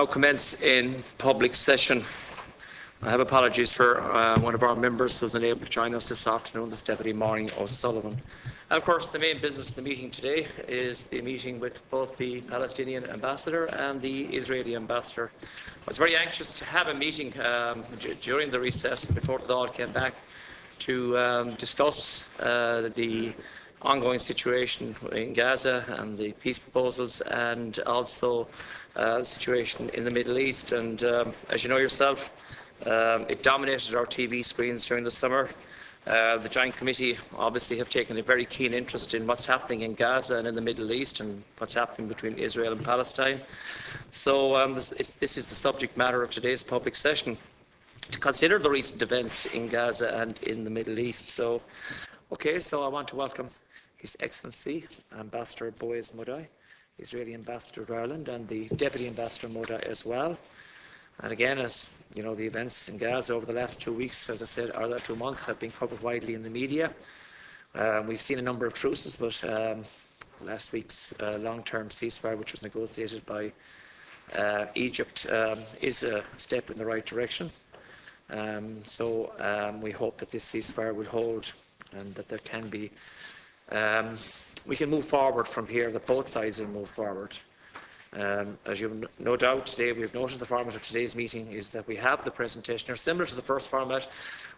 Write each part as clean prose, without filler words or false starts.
Now commence in public session. I have apologies for one of our members who was unable to join us this afternoon, this Deputy Maureen O'Sullivan. And of course, the main business of the meeting today is the meeting with both the Palestinian Ambassador and the Israeli Ambassador. I was very anxious to have a meeting during the recess before it all came back to discuss the ongoing situation in Gaza and the peace proposals, and also the situation in the Middle East. And as you know yourself, it dominated our TV screens during the summer. The Joint Committee obviously have taken a very keen interest in what's happening in Gaza and in the Middle East and what's happening between Israel and Palestine. So this is the subject matter of today's public session, to consider the recent events in Gaza and in the Middle East. So I want to welcome His Excellency Ambassador Boaz Modai, Israeli Ambassador to Ireland, and the Deputy Ambassador Modai as well. And again, as you know, the events in Gaza over the last 2 weeks, as I said, or 2 months, have been covered widely in the media. We've seen a number of truces, but last week's long-term ceasefire, which was negotiated by Egypt, is a step in the right direction. We hope that this ceasefire will hold and that there can be we can move forward from here, that both sides will move forward. As you have no doubt today, we have noted the format of today's meeting is that we have the presentation, or similar to the first format,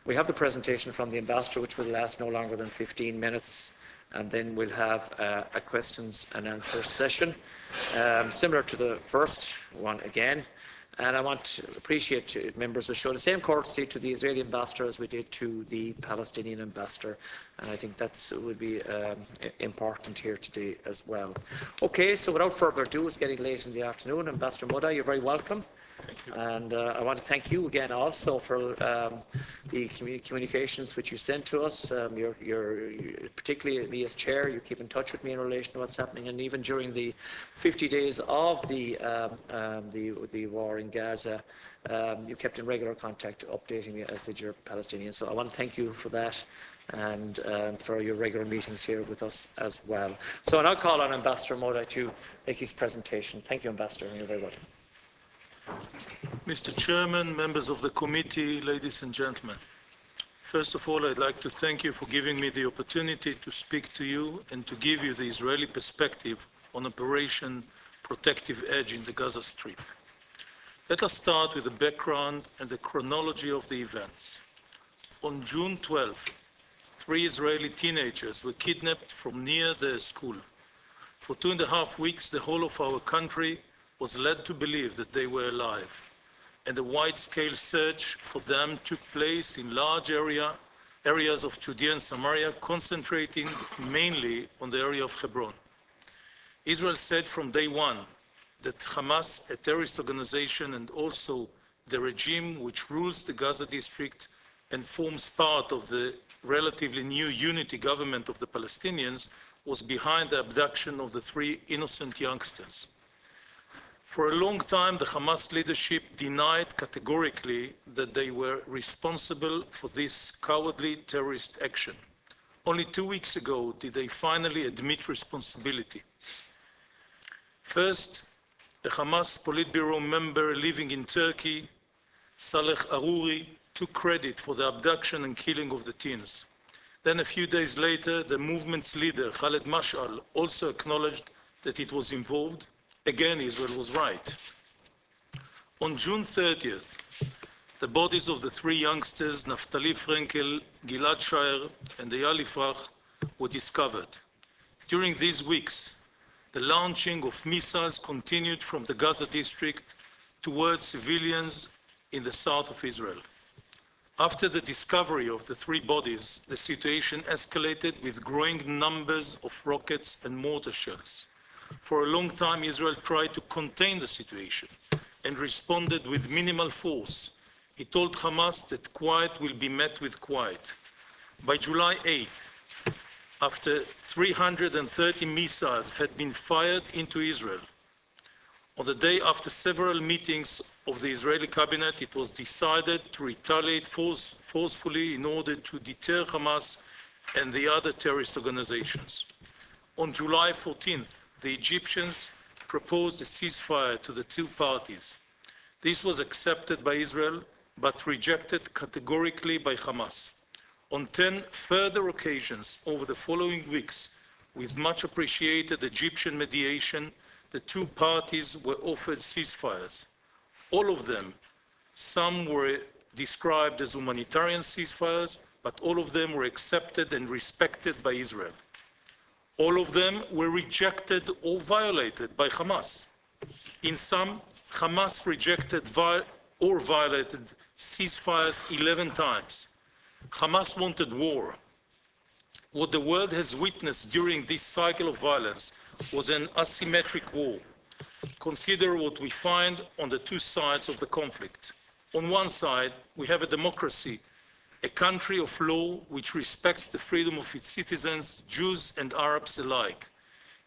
we have the presentation from the Ambassador, which will last no longer than 15 minutes, and then we'll have a questions and answers session, similar to the first one again. And I want to appreciate members will show the same courtesy to the Israeli Ambassador as we did to the Palestinian Ambassador, and I think that would be important here today as well. Okay, so without further ado, it's getting late in the afternoon. Ambassador Modai, you're very welcome. Thank you. And I want to thank you again also for the communications which you sent to us. Particularly me as chair, you keep in touch with me in relation to what's happening, and even during the 50 days of the war in Gaza, you kept in regular contact, updating me, as did your Palestinians. So I want to thank you for that, and for your regular meetings here with us as well. So I now call on Ambassador Modai to make his presentation. Thank you, Ambassador, and you're very welcome. Mr. Chairman, members of the committee, ladies and gentlemen. First of all, I'd like to thank you for giving me the opportunity to speak to you and to give you the Israeli perspective on Operation Protective Edge in the Gaza Strip. Let us start with the background and the chronology of the events. On June 12th, 3 Israeli teenagers were kidnapped from near their school. For 2.5 weeks, the whole of our country was led to believe that they were alive, and a wide-scale search for them took place in large areas of Judea and Samaria, concentrating mainly on the area of Hebron. Israel said from day one that Hamas, a terrorist organization, and also the regime which rules the Gaza district and forms part of the relatively new unity government of the Palestinians, was behind the abduction of the 3 innocent youngsters. For a long time, the Hamas leadership denied categorically that they were responsible for this cowardly terrorist action. Only 2 weeks ago did they finally admit responsibility. First, a Hamas Politburo member living in Turkey, Saleh Aruri, took credit for the abduction and killing of the teens. Then a few days later, the movement's leader, Khaled Mash'al, also acknowledged that it was involved. Again, Israel was right. On June 30th, the bodies of the 3 youngsters, Naftali Frenkel, Gilad Shaer, and Eyal Ifrach, were discovered. During these weeks, the launching of missiles continued from the Gaza district towards civilians in the south of Israel. After the discovery of the 3 bodies, the situation escalated with growing numbers of rockets and mortar shells. For a long time, Israel tried to contain the situation and responded with minimal force. It told Hamas that quiet will be met with quiet. By July 8th, after 330 missiles had been fired into Israel, on the day after several meetings of the Israeli cabinet, it was decided to retaliate forcefully in order to deter Hamas and the other terrorist organizations. On July 14th, the Egyptians proposed a ceasefire to the 2 parties. This was accepted by Israel, but rejected categorically by Hamas. On 10 further occasions over the following weeks, with much appreciated Egyptian mediation, the two parties were offered ceasefires. All of them, some were described as humanitarian ceasefires, but all of them were accepted and respected by Israel. All of them were rejected or violated by Hamas. In some, Hamas rejected or violated ceasefires 11 times. Hamas wanted war. What the world has witnessed during this cycle of violence was an asymmetric war. Consider what we find on the two sides of the conflict. On one side, we have a democracy, a country of law which respects the freedom of its citizens, Jews and Arabs alike.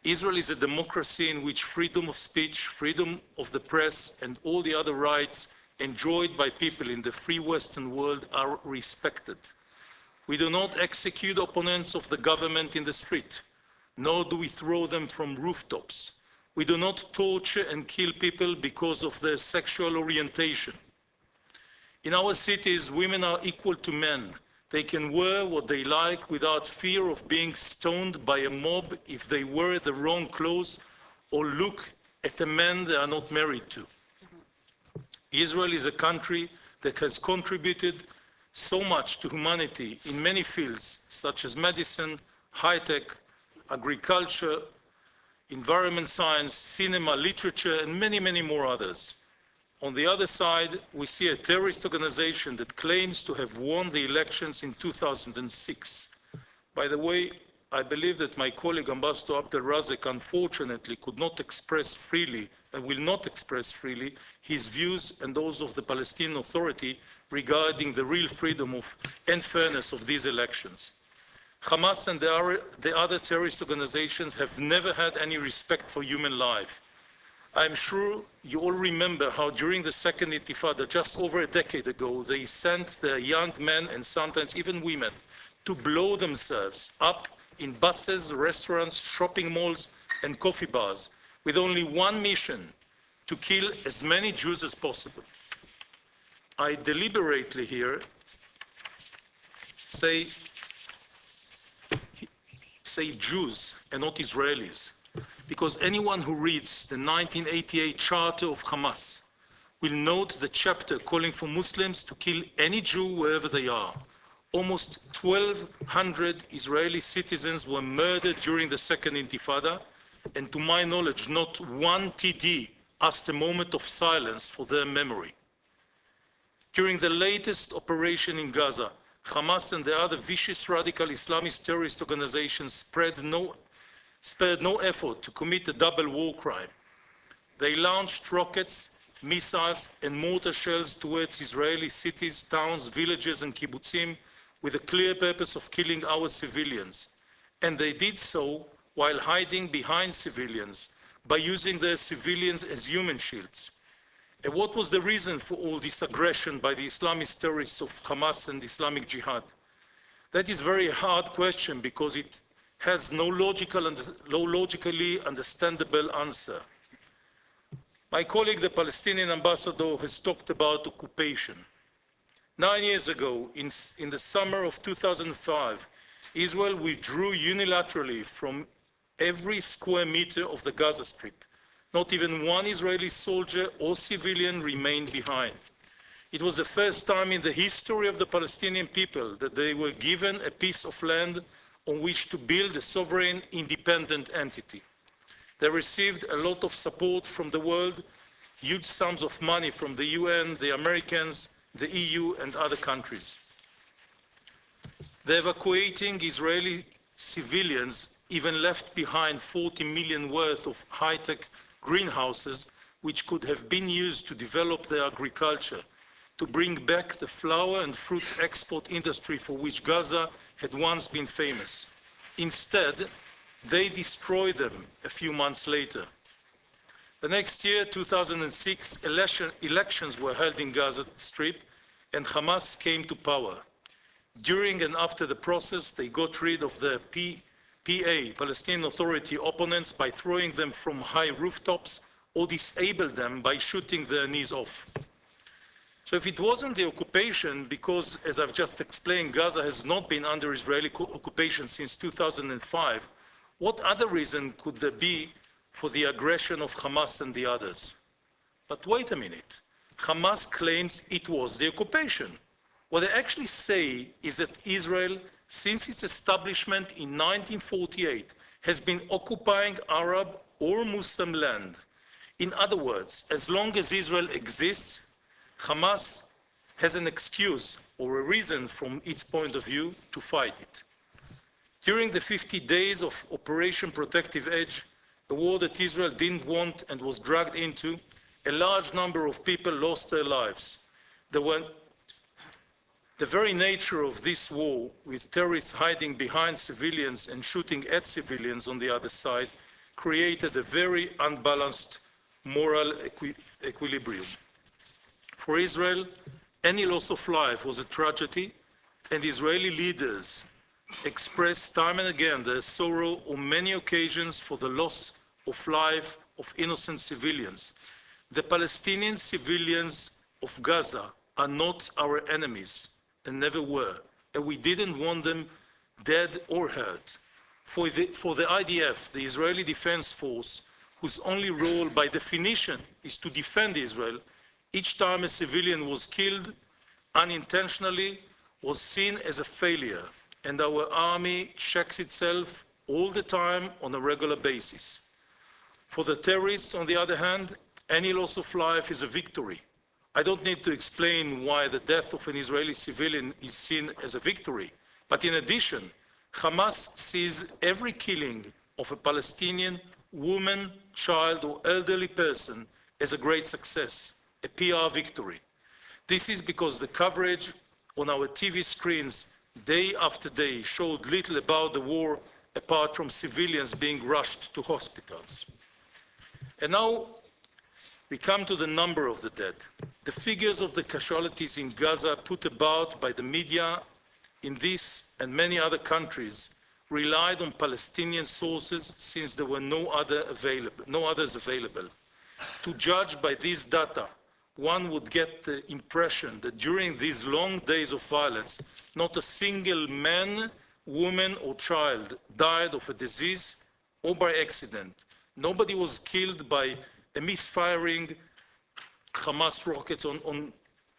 Israel is a democracy in which freedom of speech, freedom of the press, and all the other rights enjoyed by people in the free Western world are respected. We do not execute opponents of the government in the street, nor do we throw them from rooftops. We do not torture and kill people because of their sexual orientation. In our cities, women are equal to men. They can wear what they like without fear of being stoned by a mob if they wear the wrong clothes or look at a man they are not married to. Israel is a country that has contributed so much to humanity in many fields, such as medicine, high-tech, agriculture, environment science, cinema, literature, and many, many more others. On the other side, we see a terrorist organization that claims to have won the elections in 2006. By the way, I believe that my colleague Ambassador Abdel Razek unfortunately could not express freely and will not express freely his views and those of the Palestinian Authority regarding the real freedom and fairness of these elections. Hamas and the other terrorist organizations have never had any respect for human life. I'm sure you all remember how during the Second Intifada, just over a decade ago, they sent their young men and sometimes even women to blow themselves up in buses, restaurants, shopping malls, and coffee bars, with only one mission: to kill as many Jews as possible. I deliberately here say Jews and not Israelis, because anyone who reads the 1988 Charter of Hamas will note the chapter calling for Muslims to kill any Jew wherever they are. Almost 1,200 Israeli citizens were murdered during the Second Intifada, and to my knowledge, not one TD asked a moment of silence for their memory. During the latest operation in Gaza, Hamas and the other vicious radical Islamist terrorist organizations spared no effort to commit a double war crime. They launched rockets, missiles, and mortar shells towards Israeli cities, towns, villages, and kibbutzim with a clear purpose of killing our civilians. And they did so while hiding behind civilians by using their civilians as human shields. And what was the reason for all this aggression by the Islamist terrorists of Hamas and Islamic Jihad? That is a very hard question because it has no logically understandable answer. My colleague, the Palestinian ambassador, has talked about occupation. 9 years ago, in the summer of 2005, Israel withdrew unilaterally from every square meter of the Gaza Strip. Not even one Israeli soldier or civilian remained behind. It was the first time in the history of the Palestinian people that they were given a piece of land on which to build a sovereign, independent entity. They received a lot of support from the world, huge sums of money from the UN, the Americans, the EU, and other countries. The evacuating Israeli civilians even left behind 40 million worth of high-tech greenhouses, which could have been used to develop their agriculture, to bring back the flower and fruit export industry for which Gaza had once been famous. Instead, they destroyed them a few months later. The next year, 2006, elections were held in Gaza Strip, and Hamas came to power. During and after the process, they got rid of the PA, Palestinian Authority opponents, by throwing them from high rooftops or disabled them by shooting their knees off. So if it wasn't the occupation, because as I've just explained, Gaza has not been under Israeli occupation since 2005, what other reason could there be for the aggression of Hamas and the others? But wait a minute. Hamas claims it was the occupation. What they actually say is that Israel, since its establishment in 1948, has been occupying Arab or Muslim land. In other words, as long as Israel exists, Hamas has an excuse or a reason from its point of view to fight it. During the 50 days of Operation Protective Edge, a war that Israel didn't want and was dragged into, a large number of people lost their lives. The very nature of this war, with terrorists hiding behind civilians and shooting at civilians on the other side, created a very unbalanced moral equilibrium. For Israel, any loss of life was a tragedy, and Israeli leaders expressed time and again their sorrow on many occasions for the loss of life of innocent civilians. The Palestinian civilians of Gaza are not our enemies and never were, and we didn't want them dead or hurt. For the IDF, the Israeli Defense Force, whose only role by definition is to defend Israel, each time a civilian was killed unintentionally was seen as a failure, and our army checks itself all the time on a regular basis. For the terrorists, on the other hand, any loss of life is a victory. I don't need to explain why the death of an Israeli civilian is seen as a victory, but in addition, Hamas sees every killing of a Palestinian woman, child, or elderly person as a great success, a PR victory. This is because the coverage on our TV screens day after day showed little about the war apart from civilians being rushed to hospitals. And now we come to the number of the dead. The figures of the casualties in Gaza put about by the media in this and many other countries relied on Palestinian sources since there were no others available. To judge by these data, one would get the impression that during these long days of violence, not a single man, woman, or child died of a disease or by accident. Nobody was killed by a misfiring Hamas rockets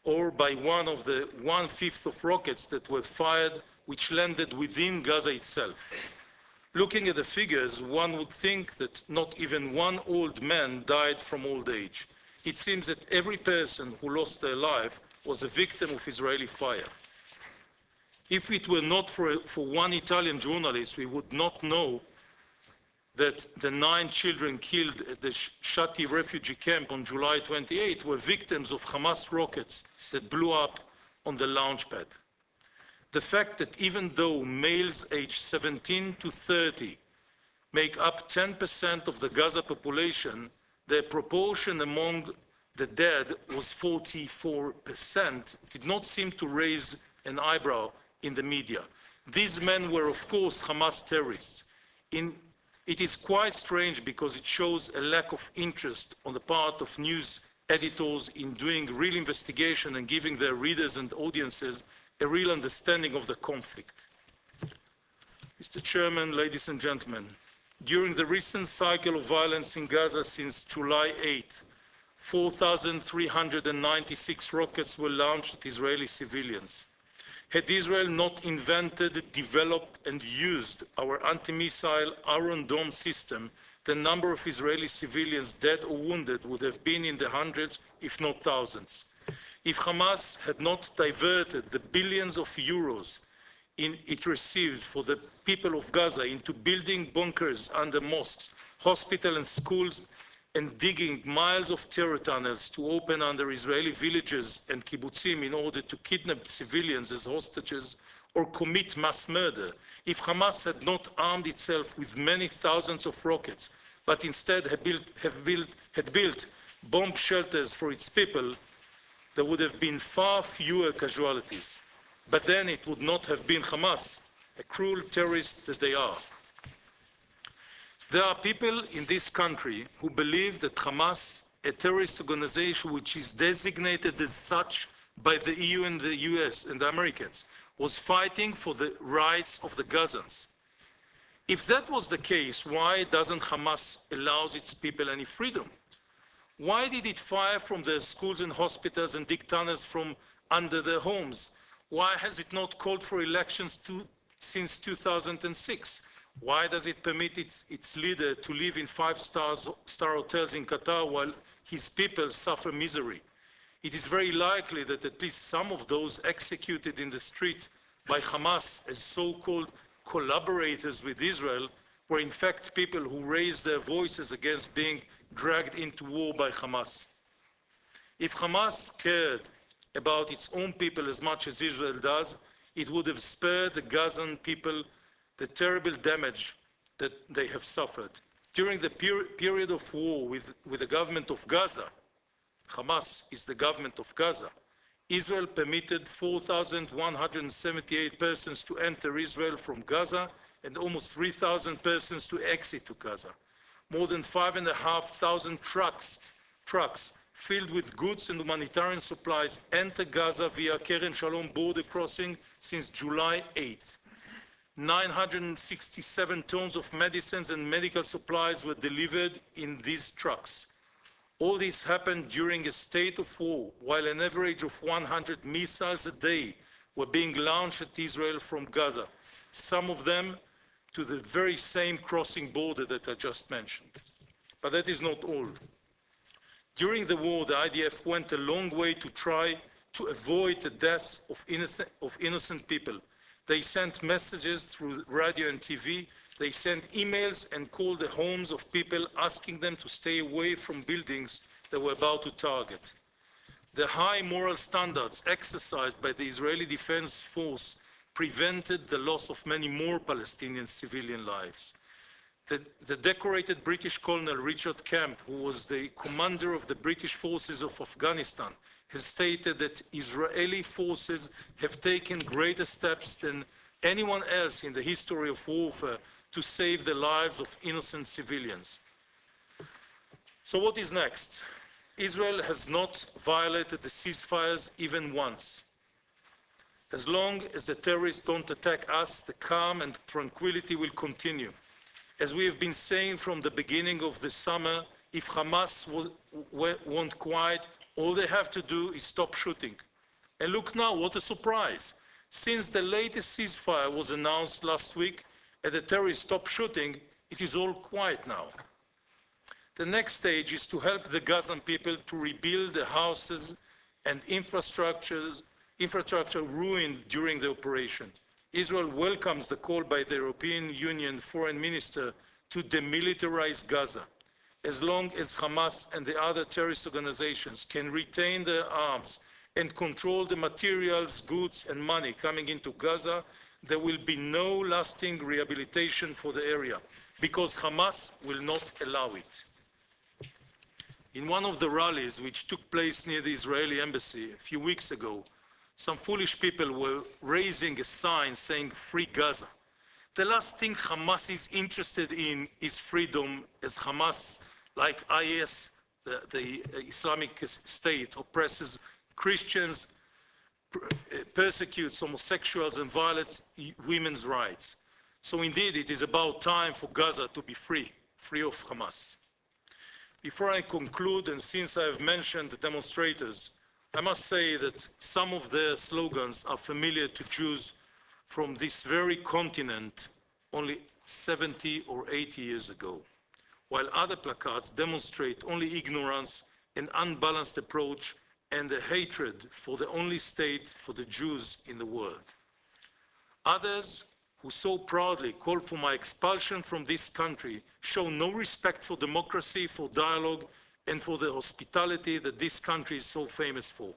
or by one of the 1/5 of rockets that were fired, which landed within Gaza itself. Looking at the figures, one would think that not even one old man died from old age. It seems that every person who lost their life was a victim of Israeli fire. If it were not for one Italian journalist, we would not know that the 9 children killed at the Shati refugee camp on July 28 were victims of Hamas rockets that blew up on the launch pad. The fact that even though males aged 17 to 30 make up 10% of the Gaza population, their proportion among the dead was 44%, did not seem to raise an eyebrow in the media. These men were, of course, Hamas terrorists. It is quite strange because it shows a lack of interest on the part of news editors in doing real investigation and giving their readers and audiences a real understanding of the conflict. Mr. Chairman, ladies and gentlemen, during the recent cycle of violence in Gaza since July 8, 4,396 rockets were launched at Israeli civilians. Had Israel not invented, developed, and used our anti-missile Iron Dome system, the number of Israeli civilians dead or wounded would have been in the hundreds, if not thousands. If Hamas had not diverted the billions of euros it received for the people of Gaza into building bunkers under mosques, hospitals, and schools, and digging miles of terror tunnels to open under Israeli villages and kibbutzim in order to kidnap civilians as hostages or commit mass murder, if Hamas had not armed itself with many thousands of rockets, but instead had built bomb shelters for its people, there would have been far fewer casualties. But then it would not have been Hamas, a cruel terrorist that they are. There are people in this country who believe that Hamas, a terrorist organization which is designated as such by the EU and the US and the Americans, was fighting for the rights of the Gazans. If that was the case, why doesn't Hamas allow its people any freedom? Why did it fire from their schools and hospitals and dig tunnels from under their homes? Why has it not called for elections since 2006? Why does it permit its leader to live in five-star hotels in Qatar while his people suffer misery? It is very likely that at least some of those executed in the street by Hamas as so-called collaborators with Israel were in fact people who raised their voices against being dragged into war by Hamas. If Hamas cared about its own people as much as Israel does, it would have spared the Gazan people the terrible damage that they have suffered. During the period of war with the government of Gaza, Hamas is the government of Gaza, Israel permitted 4,178 persons to enter Israel from Gaza and almost 3,000 persons to exit to Gaza. More than 5,500 trucks filled with goods and humanitarian supplies enter Gaza via Kerem Shalom border crossing since July 8th. 967 tons of medicines and medical supplies were delivered in these trucks. All this happened during a state of war, while an average of 100 missiles a day were being launched at Israel from Gaza, some of them to the very same crossing border that I just mentioned. But that is not all. During the war, the IDF went a long way to try to avoid the deaths of innocent people. They sent messages through radio and TV. They sent emails and called the homes of people, asking them to stay away from buildings they were about to target. The high moral standards exercised by the Israeli Defense Force prevented the loss of many more Palestinian civilian lives. The decorated British Colonel Richard Camp, who was the commander of the British forces of Afghanistan, has stated that Israeli forces have taken greater steps than anyone else in the history of warfare to save the lives of innocent civilians. So what is next? Israel has not violated the ceasefires even once. As long as the terrorists don't attack us, the calm and tranquility will continue. As we have been saying from the beginning of the summer, if Hamas won't quiet, all they have to do is stop shooting. And look now, what a surprise. Since the latest ceasefire was announced last week and the terrorists stopped shooting, it is all quiet now. The next stage is to help the Gazan people to rebuild the houses and infrastructure ruined during the operation. Israel welcomes the call by the European Union Foreign Minister to demilitarize Gaza. As long as Hamas and the other terrorist organizations can retain their arms and control the materials, goods, and money coming into Gaza, there will be no lasting rehabilitation for the area, because Hamas will not allow it. In one of the rallies which took place near the Israeli embassy a few weeks ago, some foolish people were raising a sign saying, "Free Gaza." The last thing Hamas is interested in is freedom, as Hamas, like IS, the Islamic State, oppresses Christians, persecutes homosexuals, and violates women's rights. So indeed, it is about time for Gaza to be free of Hamas. Before I conclude, and since I have mentioned the demonstrators, I must say that some of their slogans are familiar to Jews from this very continent only 70 or 80 years ago, while other placards demonstrate only ignorance, an unbalanced approach, and a hatred for the only state for the Jews in the world. Others, who so proudly call for my expulsion from this country, show no respect for democracy, for dialogue, and for the hospitality that this country is so famous for.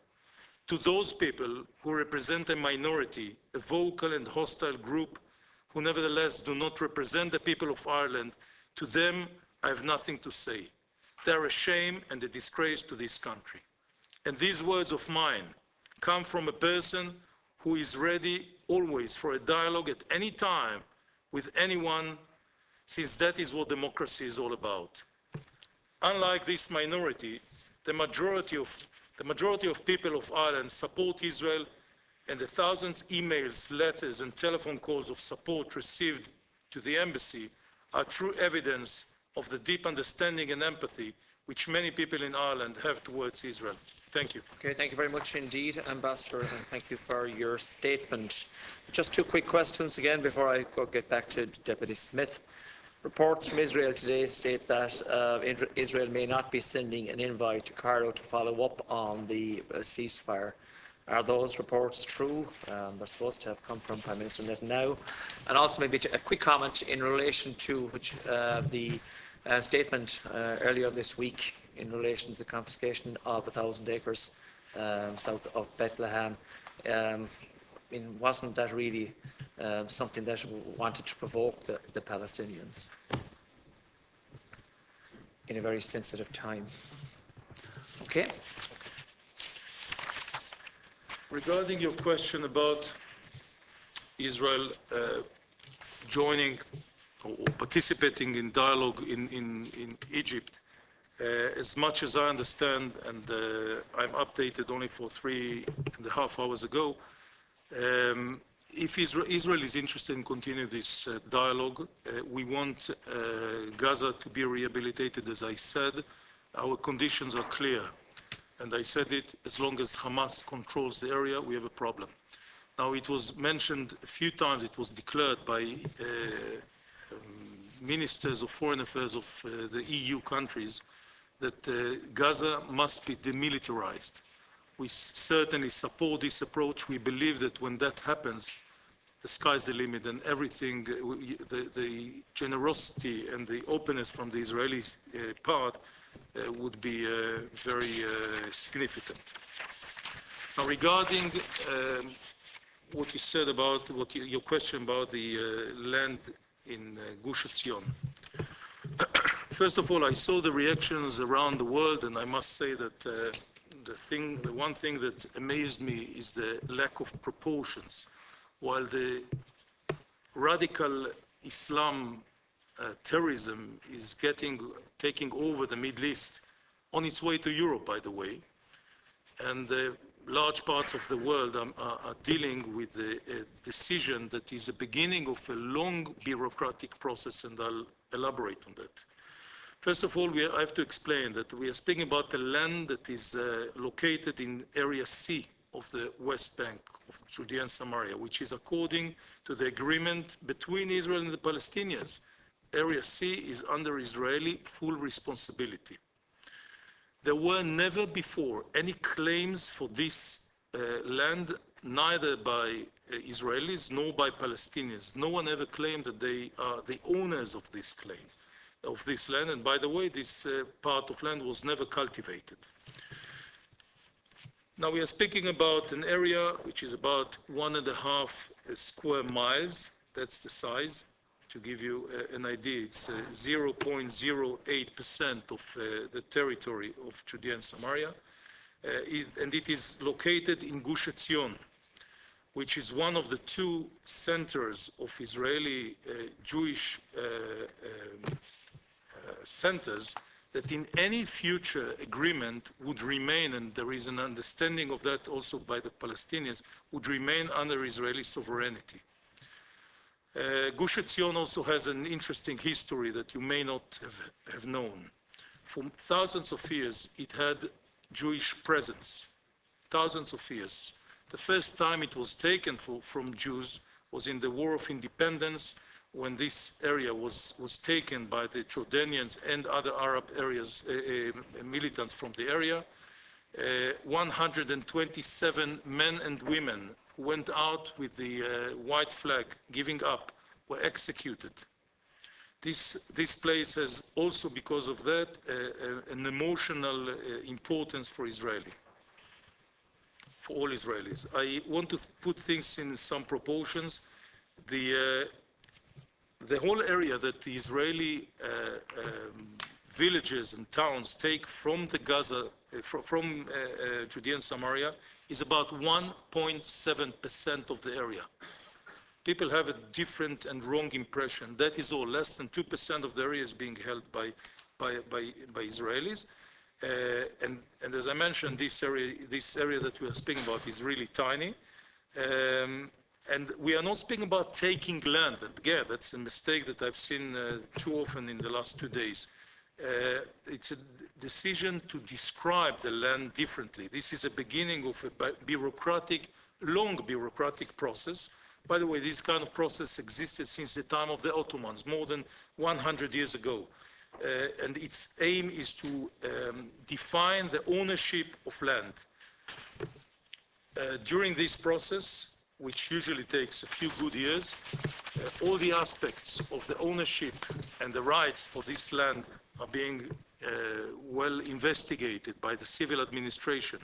To those people who represent a minority, a vocal and hostile group, who nevertheless do not represent the people of Ireland, to them I have nothing to say. They are a shame and a disgrace to this country. And these words of mine come from a person who is ready always for a dialogue at any time with anyone, since that is what democracy is all about. Unlike this minority, the majority of The majority of people of Ireland support Israel, and the thousands of emails, letters, and telephone calls of support received to the embassy are true evidence of the deep understanding and empathy which many people in Ireland have towards Israel. Thank you. Okay, thank you very much indeed, Ambassador, and thank you for your statement. Just two quick questions again before I get back to Deputy Smith. Reports from Israel today state that Israel may not be sending an invite to Cairo to follow up on the ceasefire. Are those reports true? They're supposed to have come from Prime Minister Netanyahu. And also maybe a quick comment in relation to the statement earlier this week in relation to the confiscation of 1,000 acres south of Bethlehem. Wasn't that really something that wanted to provoke the Palestinians in a very sensitive time? Okay. Regarding your question about Israel joining or participating in dialogue in Egypt, as much as I understand, and I'm updated only for 3.5 hours ago, if Israel is interested in continuing this dialogue, we want Gaza to be rehabilitated, as I said. Our conditions are clear. And I said it, as long as Hamas controls the area, we have a problem. Now, it was mentioned a few times, it was declared by ministers of foreign affairs of the EU countries that Gaza must be demilitarized. We certainly support this approach. We believe that when that happens, the sky's the limit, and everything, the generosity and the openness from the Israeli part would be very significant. Now, regarding what you said about your question about the land in Gush Etzion. First of all, I saw the reactions around the world, and I must say that the one thing that amazed me is the lack of proportions. While the radical Islam terrorism is taking over the Middle East, on its way to Europe, by the way, and large parts of the world are dealing with a decision that is the beginning of a long bureaucratic process, and I'll elaborate on that. First of all, I have to explain that we are speaking about the land that is located in Area C of the West Bank of Judea and Samaria, which is according to the agreement between Israel and the Palestinians. Area C is under Israeli full responsibility. There were never before any claims for this land, neither by Israelis nor by Palestinians. No one ever claimed that they are the owners of this claim, of this land. And by the way, this part of land was never cultivated. Now we are speaking about an area which is about 1.5 square miles. That's the size. To give you an idea, it's 0.08% of the territory of Judea and Samaria. And it is located in Gush Etzion, which is one of the two centers of Israeli Jewish centers that in any future agreement would remain, and there is an understanding of that also by the Palestinians, would remain under Israeli sovereignty. Gush Etzion also has an interesting history that you may not have known. For thousands of years, it had Jewish presence, thousands of years. The first time it was taken from Jews was in the War of Independence, when this area was taken by the Jordanians and other Arab areas, militants from the area. 127 men and women who went out with the white flag, giving up, were executed. This place has also, because of that, an emotional importance for all Israelis. I want to put things in some proportions. The whole area that the Israeli villages and towns take from the Gaza, from Judea and Samaria, is about 1.7% of the area. People have a different and wrong impression. That is all. Less than 2% of the area is being held by Israelis. And as I mentioned, this area that we are speaking about is really tiny. And we are not speaking about taking land. And again, that's a mistake that I've seen too often in the last 2 days. It's a decision to describe the land differently. This is a beginning of a long bureaucratic process. By the way, this kind of process existed since the time of the Ottomans, more than 100 years ago. And its aim is to define the ownership of land. During this process, which usually takes a few good years, all the aspects of the ownership and the rights for this land are being well investigated by the civil administration.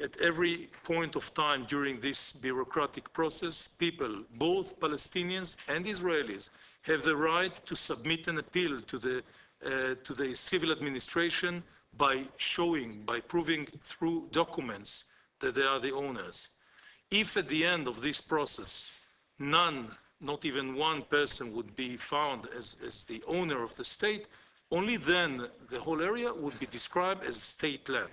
At every point of time during this bureaucratic process, people, both Palestinians and Israelis, have the right to submit an appeal to the civil administration by proving through documents that they are the owners. If at the end of this process, none, not even one person would be found as the owner of the state, only then the whole area would be described as state land.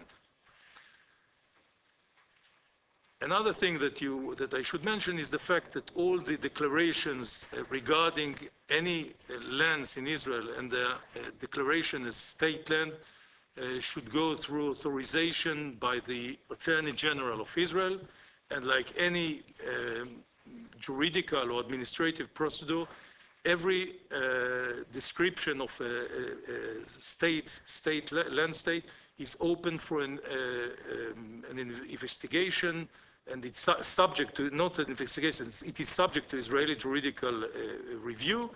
Another thing that I should mention is the fact that all the declarations regarding any lands in Israel and the declaration as state land should go through authorization by the Attorney General of Israel, and like any juridical or administrative procedure, every description of a land state is open for an investigation, and it's subject to, not an investigation, it is subject to Israeli juridical review.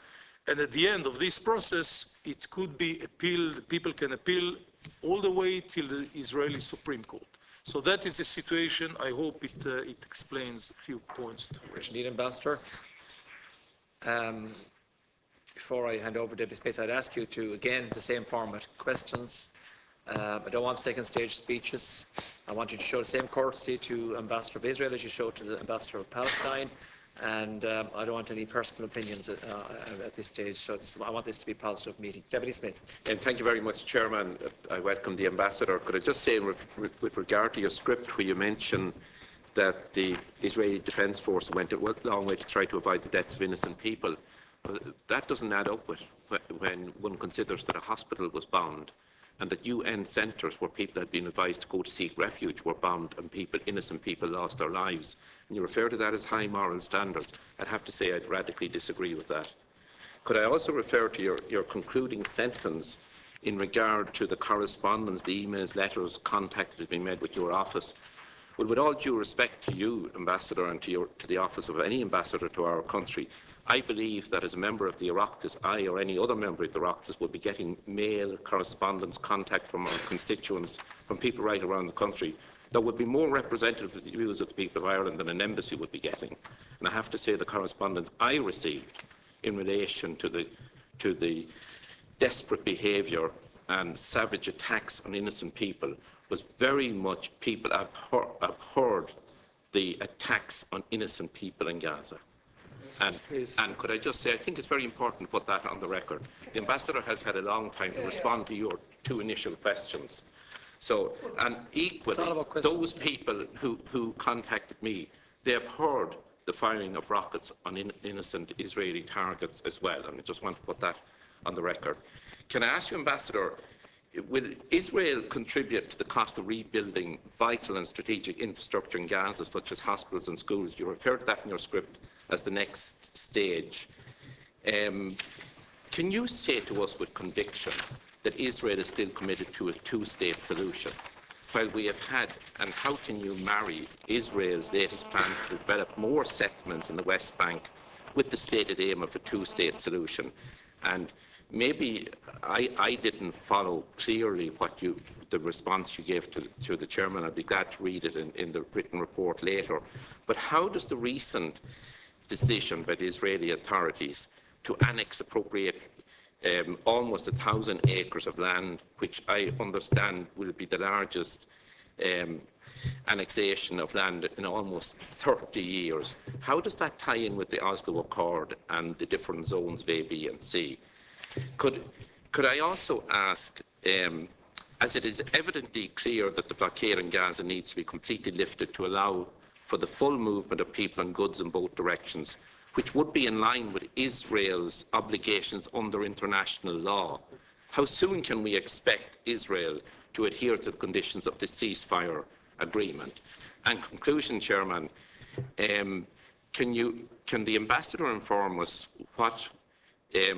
And at the end of this process, it could be appealed, people can appeal all the way till the Israeli Supreme Court. So that is the situation. I hope it explains a few points. Deputy Ambassador, before I hand over to Deputy Smith, I'd ask you to, again, the same format, questions. I don't want second stage speeches. I want you to show the same courtesy to Ambassador of Israel as you showed to the Ambassador of Palestine. And I don't want any personal opinions at this stage. So I want this to be a positive meeting. Deputy Smith. And thank you very much, Chairman. I welcome the Ambassador. Could I just say, with regard to your script, where you mention that the Israeli Defence Force went a long way to try to avoid the deaths of innocent people, well, that doesn't add up with when one considers that a hospital was bombed, and that UN centres where people had been advised to go to seek refuge were bombed, and innocent people lost their lives. And you refer to that as high moral standards. I'd have to say I'd radically disagree with that. Could I also refer to your concluding sentence in regard to the correspondence, the emails, letters, contact that has been made with your office? Well, with all due respect to you, Ambassador, and to the office of any ambassador to our country, I believe that as a member of the Oireachtas, I or any other member of the Oireachtas will be getting mail, correspondence, contact from our constituents, from people right around the country, that would be more representative of the views of the people of Ireland than an embassy would be getting. And I have to say the correspondence I received in relation to the desperate behaviour and savage attacks on innocent people was very much people abhorred the attacks on innocent people in Gaza. And could I just say, I think it's very important to put that on the record. The Ambassador has had a long time to respond to your two initial questions. So, and equally, those people who contacted me, they abhorred the firing of rockets on innocent Israeli targets as well. And I just want to put that on the record. Can I ask you, Ambassador, will Israel contribute to the cost of rebuilding vital and strategic infrastructure in Gaza, such as hospitals and schools? You refer to that in your script as the next stage. Can you say to us with conviction that Israel is still committed to a two-state solution, while we have had, and how can you marry Israel's latest plans to develop more settlements in the West Bank with the stated aim of a two-state solution? And maybe I didn't follow clearly the response you gave to the Chairman. I'd be glad to read it in the written report later. But how does the recent decision by the Israeli authorities to appropriate almost 1,000 acres of land, which I understand will be the largest annexation of land in almost 30 years, how does that tie in with the Oslo Accord and the different zones of A, B and C? Could I also ask, as it is evidently clear that the blockade in Gaza needs to be completely lifted to allow for the full movement of people and goods in both directions, which would be in line with Israel's obligations under international law, how soon can we expect Israel to adhere to the conditions of the ceasefire agreement? And conclusion, Chairman, can the Ambassador inform us what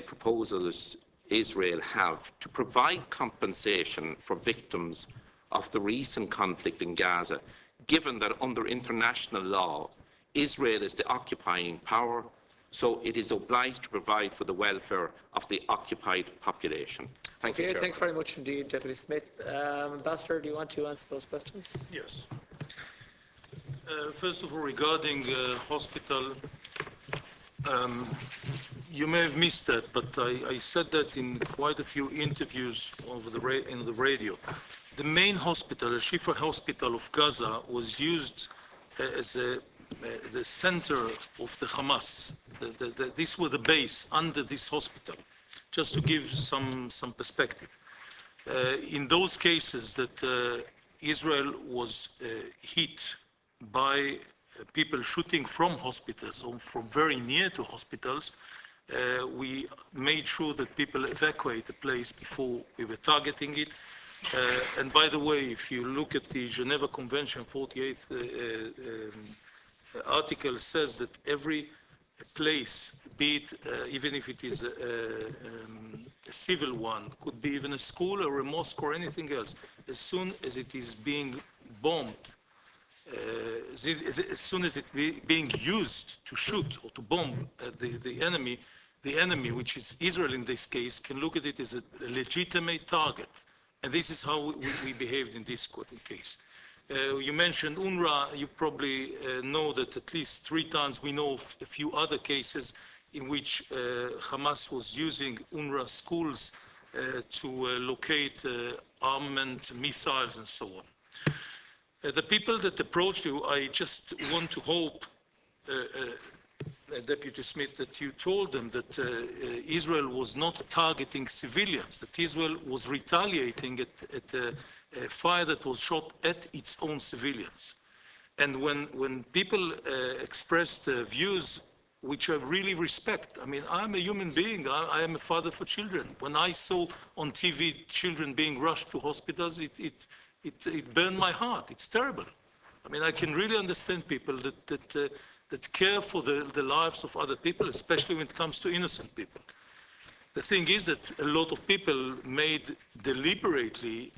proposals Israel have to provide compensation for victims of the recent conflict in Gaza, given that under international law, Israel is the occupying power, so it is obliged to provide for the welfare of the occupied population? Thank you, Chairman. Thanks very much indeed, Deputy Smith. Ambassador, do you want to answer those questions? Yes. First of all, regarding hospital, you may have missed that, but I said that in quite a few interviews over in the radio. The main hospital, the Shifa Hospital of Gaza, was used as the center of the Hamas. This was the base under this hospital, just to give some perspective. In those cases that Israel was hit by people shooting from hospitals or from very near to hospitals, we made sure that people evacuate the place before we were targeting it. And by the way, if you look at the Geneva Convention 48th article, says that every place, be it even if it is a civil one, could be even a school or a mosque or anything else, as soon as it is being bombed, as soon as it's being used to shoot or to bomb the enemy, which is Israel in this case, can look at it as a legitimate target. And this is how we behaved in this case. You mentioned UNRWA. You probably know that at least 3 times we know of a few other cases in which Hamas was using UNRWA schools to locate armament, missiles, and so on. The people that approached you, I just want to hope, Deputy Smith, that you told them that Israel was not targeting civilians, that Israel was retaliating at a fire that was shot at its own civilians. And when people expressed views which I really respect, I mean, I'm a human being, I am a father for children. When I saw on TV children being rushed to hospitals, it burned my heart. It's terrible. I mean, I can really understand people that care for the lives of other people, especially when it comes to innocent people. The thing is that a lot of people made deliberately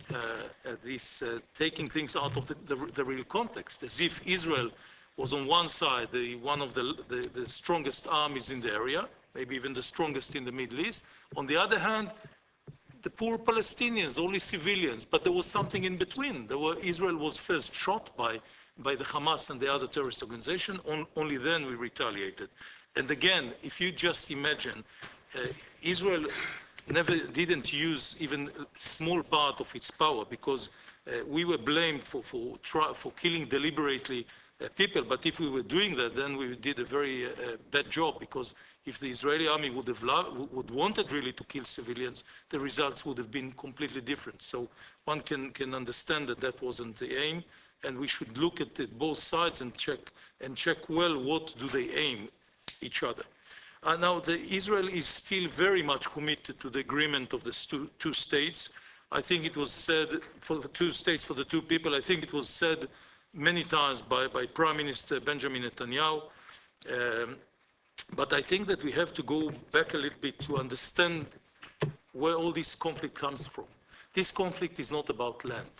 taking things out of the real context, as if Israel was on one side one of the strongest armies in the area, maybe even the strongest in the Middle East. On the other hand, the poor Palestinians, only civilians, but there was something in between. Israel was first shot by the Hamas and the other terrorist organization. Only then we retaliated. And again, if you just imagine, Israel didn't use even a small part of its power, because we were blamed for killing deliberately people. But if we were doing that, then we did a very bad job, because if the Israeli army would wanted really to kill civilians, the results would have been completely different. So one can understand that wasn't the aim, and we should look at both sides and check well what do they aim each other. Now, Israel is still very much committed to the agreement of the two states. I think it was said for the 2 states, for the 2 people. I think it was said many times by Prime Minister Benjamin Netanyahu. But I think that we have to go back a little bit to understand where all this conflict comes from. This conflict is not about land.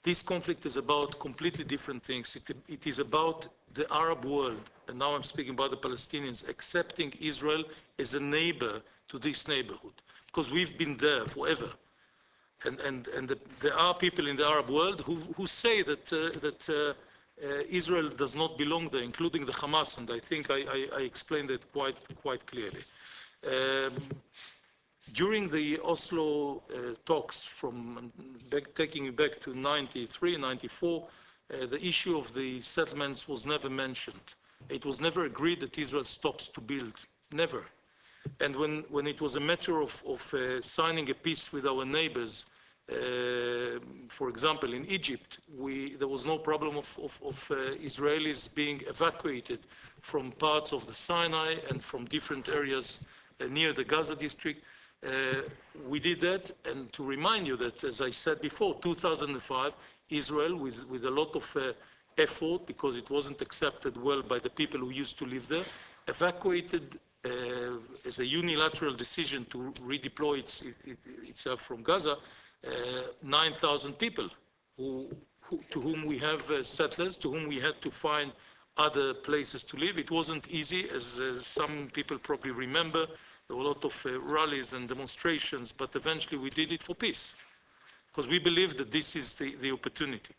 This conflict is about completely different things. It is about the Arab world, and now I'm speaking about the Palestinians, accepting Israel as a neighbor to this neighborhood, because we've been there forever. And there are people in the Arab world who say that Israel does not belong there, including the Hamas, and I think I explained it quite clearly. During the Oslo talks, taking it back to 93, 94, the issue of the settlements was never mentioned. It was never agreed that Israel stops to build, never. And when it was a matter of signing a peace with our neighbors, For example, in Egypt, there was no problem of Israelis being evacuated from parts of the Sinai and from different areas near the Gaza district. We did that, and to remind you that, as I said before, 2005, Israel, with a lot of effort, because it wasn't accepted well by the people who used to live there, evacuated as a unilateral decision to redeploy itself from Gaza, 9,000 people to whom we have settlers, to whom we had to find other places to live. It wasn't easy, as some people probably remember. There were a lot of rallies and demonstrations, but eventually we did it for peace, because we believe that this is the opportunity.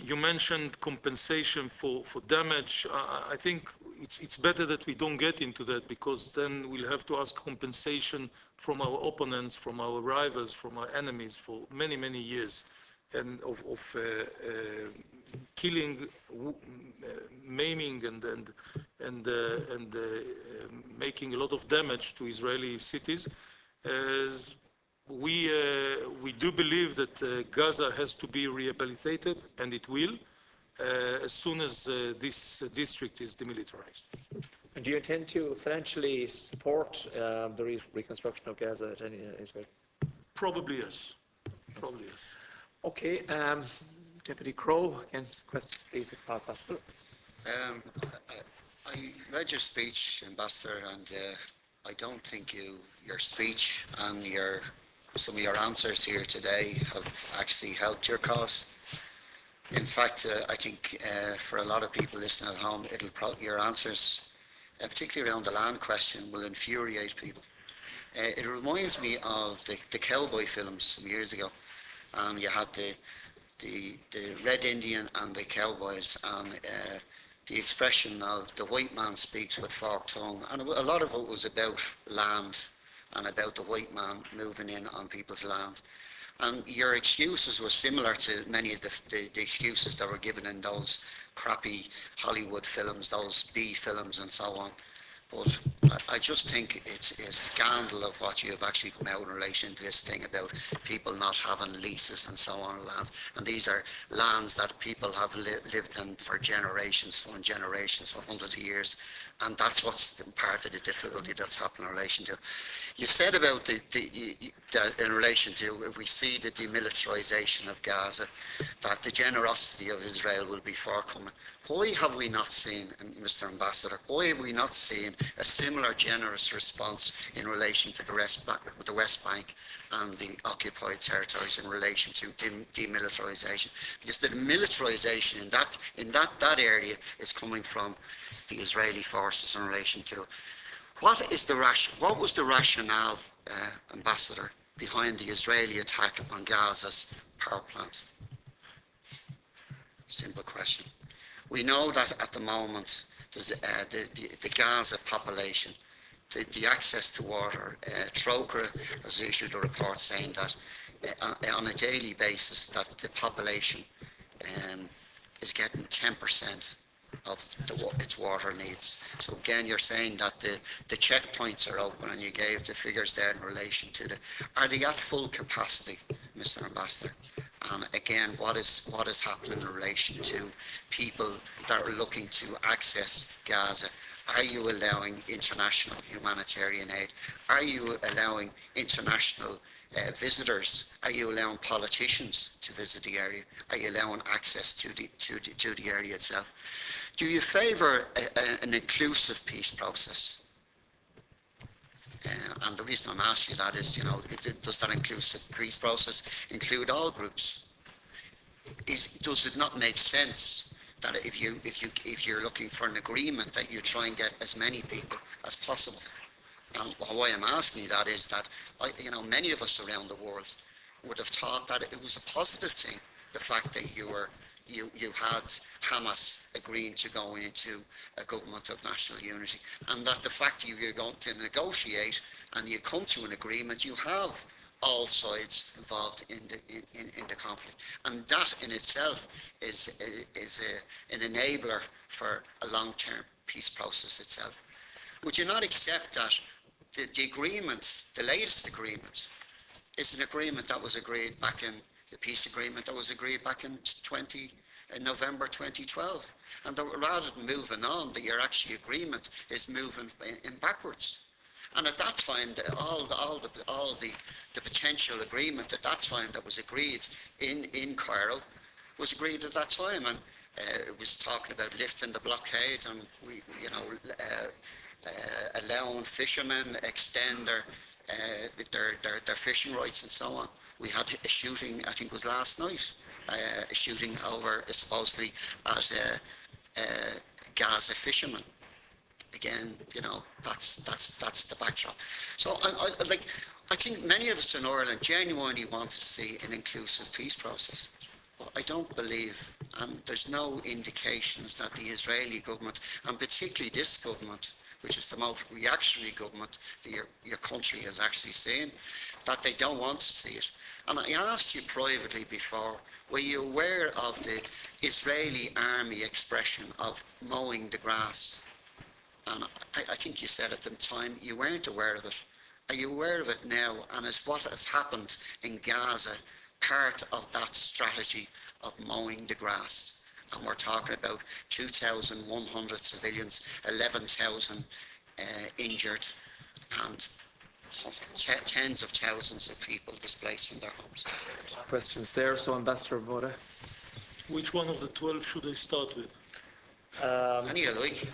You mentioned compensation for damage. I think it's better that we don't get into that, because then we'll have to ask compensation from our opponents, from our rivals, from our enemies for many, many years, and of killing, maiming, and making a lot of damage to Israeli cities. We do believe that Gaza has to be rehabilitated, and it will, as soon as this district is demilitarized. And do you intend to financially support the reconstruction of Gaza at any Israel? Probably yes. Probably yes. Okay. Deputy Crowe, again, questions, please, if possible. I read your speech, Ambassador, and I don't think your speech and some of your answers here today have actually helped your cause. In fact, I think for a lot of people listening at home, your answers, particularly around the land question, will infuriate people. It reminds me of the cowboy films some years ago, and you had the Red Indian and the cowboys, and the expression of the white man speaks with forked tongue, and a lot of it was about land and about the white man moving in on people's land. And your excuses were similar to many of the excuses that were given in those crappy Hollywood films, those B films and so on. But I just think it's a scandal of what you have actually come out in relation to this thing about people not having leases and so on lands. And these are lands that people have lived in for generations and generations, for hundreds of years. And that's what's part of the difficulty that's happened in relation to. You said about in relation to, if we see the demilitarization of Gaza, that the generosity of Israel will be forthcoming. Why have we not seen, Mr. Ambassador, why have we not seen a similar generous response in relation to the West Bank and the occupied territories in relation to demilitarization? Because the militarization in that area is coming from the Israeli forces in relation to. What was the rationale, Ambassador, behind the Israeli attack on Gaza's power plant? Simple question. We know that at the moment, the Gaza population, the access to water, Troika has issued a report saying that on a daily basis that the population is getting 10% of its water needs. So again, you're saying that the checkpoints are open, and you gave the figures there in relation to are they at full capacity, Mr. Ambassador? And again, what is happening in relation to people that are looking to access Gaza? Are you allowing international humanitarian aid? Are you allowing international visitors? Are you allowing politicians to visit the area? Are you allowing access to the area itself? Do you favour an inclusive peace process? And the reason I'm asking you that is, does that inclusive peace process include all groups? Does it not make sense that if you're looking for an agreement, that you try and get as many people as possible? And why I'm asking you that is that many of us around the world would have thought that it was a positive thing, the fact that you had Hamas agreeing to go into a government of national unity, and that the fact that you're going to negotiate and you come to an agreement, you have all sides involved in the conflict, and that in itself is an enabler for a long-term peace process itself. Would you not accept that the agreement, the latest agreement is an agreement that was agreed back in the peace agreement that was agreed back in November 2012. And rather than moving on, your actual agreement is moving in backwards. And at that time, all the potential agreement at that time that was agreed in Cairo was agreed at that time, and it was talking about lifting the blockade and allowing fishermen extend their fishing rights and so on. We had a shooting, I think it was last night, a shooting over supposedly at Gaza fishermen. Again, that's the backdrop. So I think many of us in Ireland genuinely want to see an inclusive peace process. But I don't believe, and there's no indications that the Israeli government, and particularly this government, which is the most reactionary government that your country has actually seen, that they don't want to see it. And I asked you privately before, were you aware of the Israeli army expression of mowing the grass? And I think you said at the time you weren't aware of it. Are you aware of it now? And is what has happened in Gaza part of that strategy of mowing the grass? And we're talking about 2,100 civilians, 11,000 injured, and tens of thousands of people displaced from their homes. Questions there. So, Ambassador Modai. Which one of the 12 should I start with? Any you like.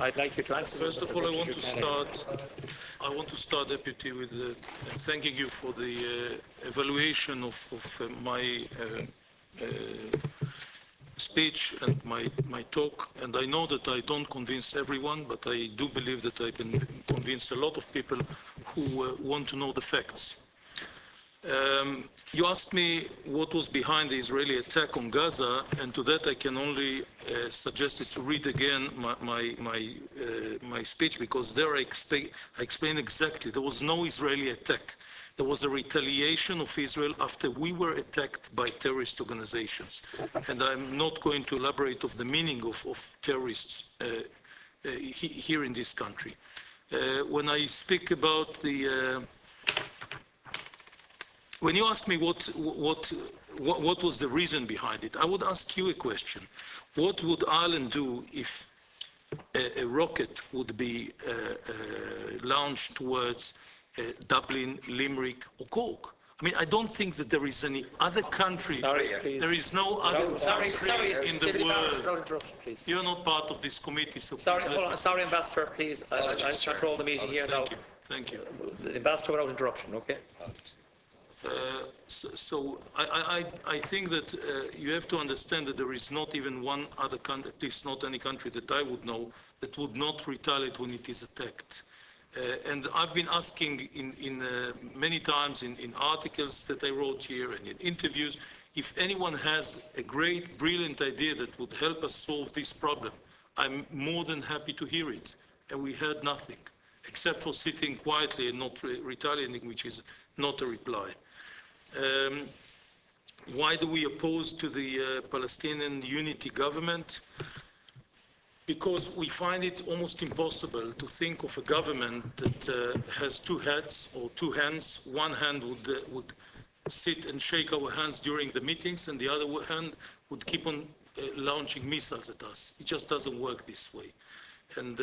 I'd like you to answer. First of all, I want to start, Deputy, with thanking you for the evaluation of my speech and my talk. And I know that I don't convince everyone, but I do believe that I can convince a lot of people who want to know the facts. You asked me what was behind the Israeli attack on Gaza, and to that I can only suggest to read again my speech, because there I explain exactly. There was no Israeli attack. There was a retaliation of Israel after we were attacked by terrorist organizations. And I'm not going to elaborate of the meaning of terrorists here in this country. When I speak about the when you ask me what was the reason behind it, I would ask you a question. What would Ireland do if a rocket would be launched towards Dublin, Limerick, or Cork? I mean, I don't think that there is any other country. There is no other country in the world. You're not part of this committee, so sorry, Ambassador, please. I'll control the meeting here now. Thank you. The Ambassador without interruption, okay? So I think that you have to understand that there is not even one other country, at least not any country that I would know, that would not retaliate when it is attacked. And I've been asking many times in articles that I wrote here and in interviews, if anyone has a great, brilliant idea that would help us solve this problem, I'm more than happy to hear it. And we heard nothing, except for sitting quietly and not retaliating, which is not a reply. Why do we oppose to the Palestinian unity government? Because we find it almost impossible to think of a government that has two heads or two hands. One hand would sit and shake our hands during the meetings, and the other hand would keep on launching missiles at us. It just doesn't work this way. And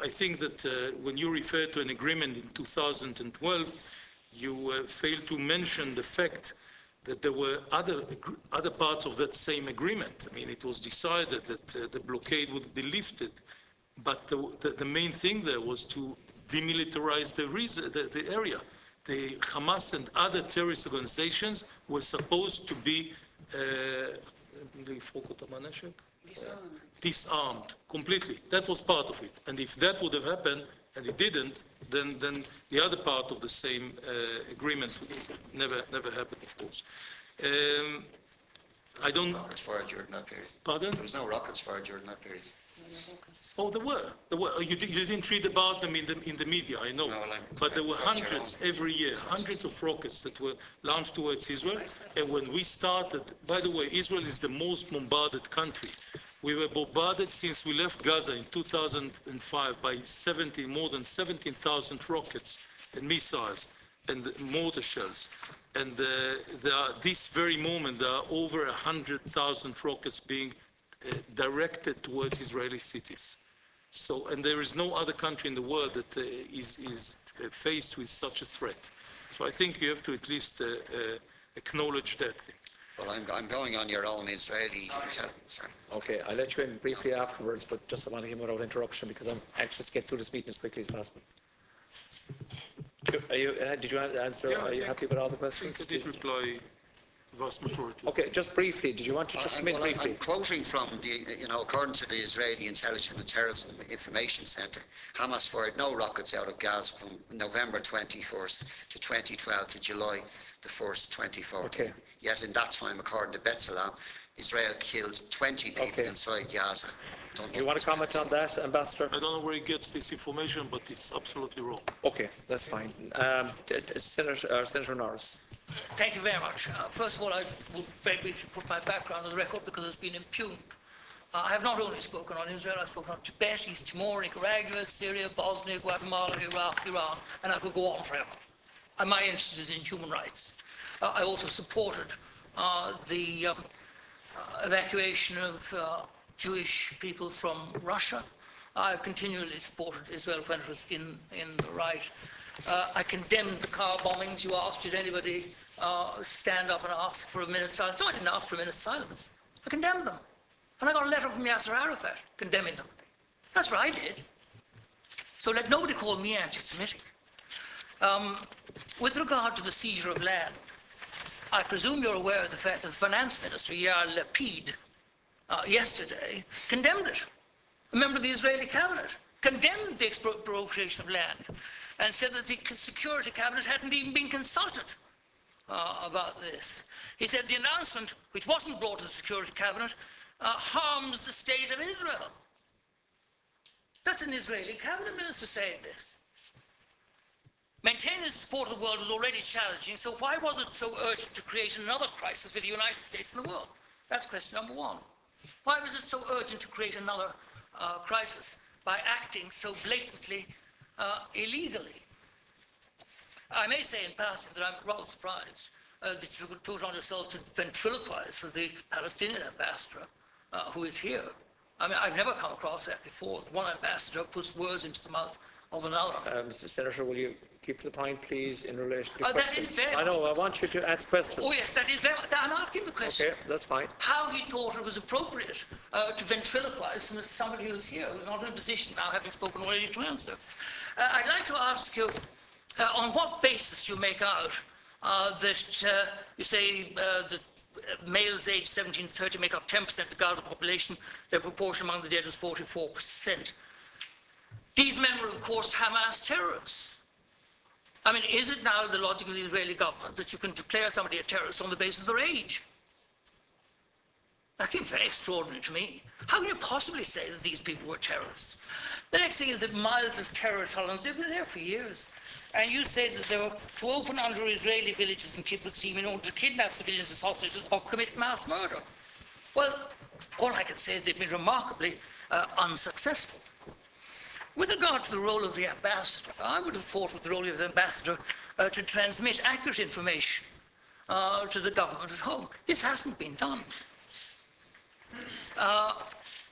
I think that when you refer to an agreement in 2012, you failed to mention the fact that there were other parts of that same agreement. I mean, it was decided that the blockade would be lifted, but the main thing there was to demilitarize the area. The Hamas and other terrorist organizations were supposed to be disarmed completely. That was part of it. And if that would have happened, and it didn't, then the other part of the same agreement never happened, of course. I don't. Rockets fired during that period. Pardon? There was no rockets fired during that period. Oh, there were. You didn't read about them in the media, I know. No, but there were hundreds every year, hundreds of rockets that were launched towards Israel. And when we started, by the way, Israel is the most bombarded country. We were bombarded since we left Gaza in 2005 by more than 17,000 rockets and missiles. and mortar shells. And this very moment, there are over 100,000 rockets being directed towards Israeli cities. So, and there is no other country in the world that is faced with such a threat. So I think you have to at least acknowledge that thing. Well, I'm going on your own Israeli intelligence. Okay, I'll let you in briefly afterwards, but just I want to hear without interruption because I'm anxious to get through this meeting as quickly as possible. Are you, did you answer? Yeah, are you happy with all the I questions? think I did reply vast majority. Okay, just briefly, did you want to just come in Well, briefly? I'm quoting from the, according to the Israeli Intelligence and Terrorism Information Center, Hamas fired no rockets out of Gaza from November 21st to 2012 to July the 1st, 2014. Okay. Yet in that time, according to B'Tselem, Israel killed 20 people inside Gaza. Do you want to comment on that, Ambassador? I don't know where he gets this information, but it's absolutely wrong. Okay, that's fine. Senator Norris. Thank you very much. First of all, I will very briefly put my background on the record because it's been impugned. I have not only spoken on Israel, I've spoken on Tibet, East Timor, Nicaragua, Syria, Bosnia, Guatemala, Iraq, Iran, and I could go on forever. And my interest is in human rights. I also supported the evacuation of Jewish people from Russia. I've continually supported Israel when it was in the right. I condemned the car bombings. You asked, did anybody stand up and ask for a minute's silence? No, I didn't ask for a minute's silence. I condemned them. And I got a letter from Yasser Arafat condemning them. That's what I did. So let nobody call me anti-Semitic. With regard to the seizure of land, I presume you're aware of the fact that the Finance Minister, Yair Lapid, yesterday condemned it. A member of the Israeli cabinet condemned the expropriation of land and said that the Security Cabinet hadn't even been consulted about this. He said the announcement, which wasn't brought to the Security Cabinet, harms the state of Israel. That's an Israeli cabinet minister saying this. Maintaining the support of the world was already challenging, so why was it so urgent to create another crisis with the United States and the world? That's question number one. Why was it so urgent to create another crisis by acting so blatantly illegally? I may say in passing that I'm rather surprised that you could put on yourself to ventriloquize for the Palestinian ambassador who is here. I mean, I've never come across that before. One ambassador puts words into the mouth of another. Mr. Senator, will you keep to the point, please, in relation to that questions? is very I know, I want you to ask questions. Oh, yes, that is very much. I'm asking the question. Okay, that's fine. How he thought it was appropriate to ventriloquize from somebody who's here, who's not in a position now, having spoken already, to answer. I'd like to ask you, on what basis you make out that you say that males aged 17 to 30 make up 10% of the Gaza population, their proportion among the dead was 44%. These men were, of course, Hamas terrorists. I mean, is it now the logic of the Israeli government that you can declare somebody a terrorist on the basis of their age? That seems very extraordinary to me. How can you possibly say that these people were terrorists? The next thing is that miles of terror tunnels, they've been there for years. And you say that they were to open under Israeli villages and kibbutzim in order to kidnap civilians as hostages or commit mass murder. Well, all I can say is they've been remarkably unsuccessful. With regard to the role of the ambassador, I would have thought of the role of the ambassador to transmit accurate information to the government at home. This hasn't been done.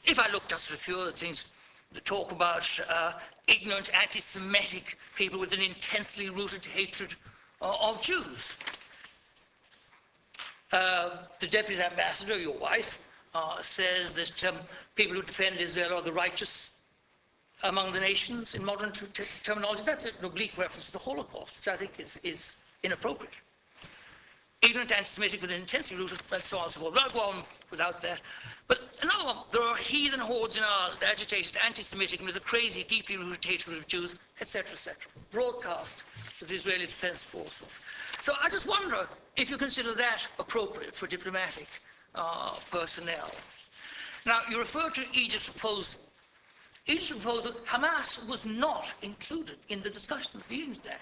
If I look just at a few other things, the talk about ignorant anti-Semitic people with an intensely rooted hatred of Jews. The Deputy Ambassador, your wife, says that people who defend Israel are the righteous among the nations in modern terminology. That's an oblique reference to the Holocaust, which I think is inappropriate. Ignorant anti-Semitic with an intensely rooted, and so on and so forth. I'll go on without that. But another one, there are heathen hordes in Ireland, agitated, anti-Semitic, and with a crazy, deeply rooted hatred of Jews, etc., etc. Broadcast to the Israeli Defense Forces. So I just wonder if you consider that appropriate for diplomatic personnel. Now, you refer to Egypt's proposal. Egypt's proposal, Hamas was not included in the discussions leading to that.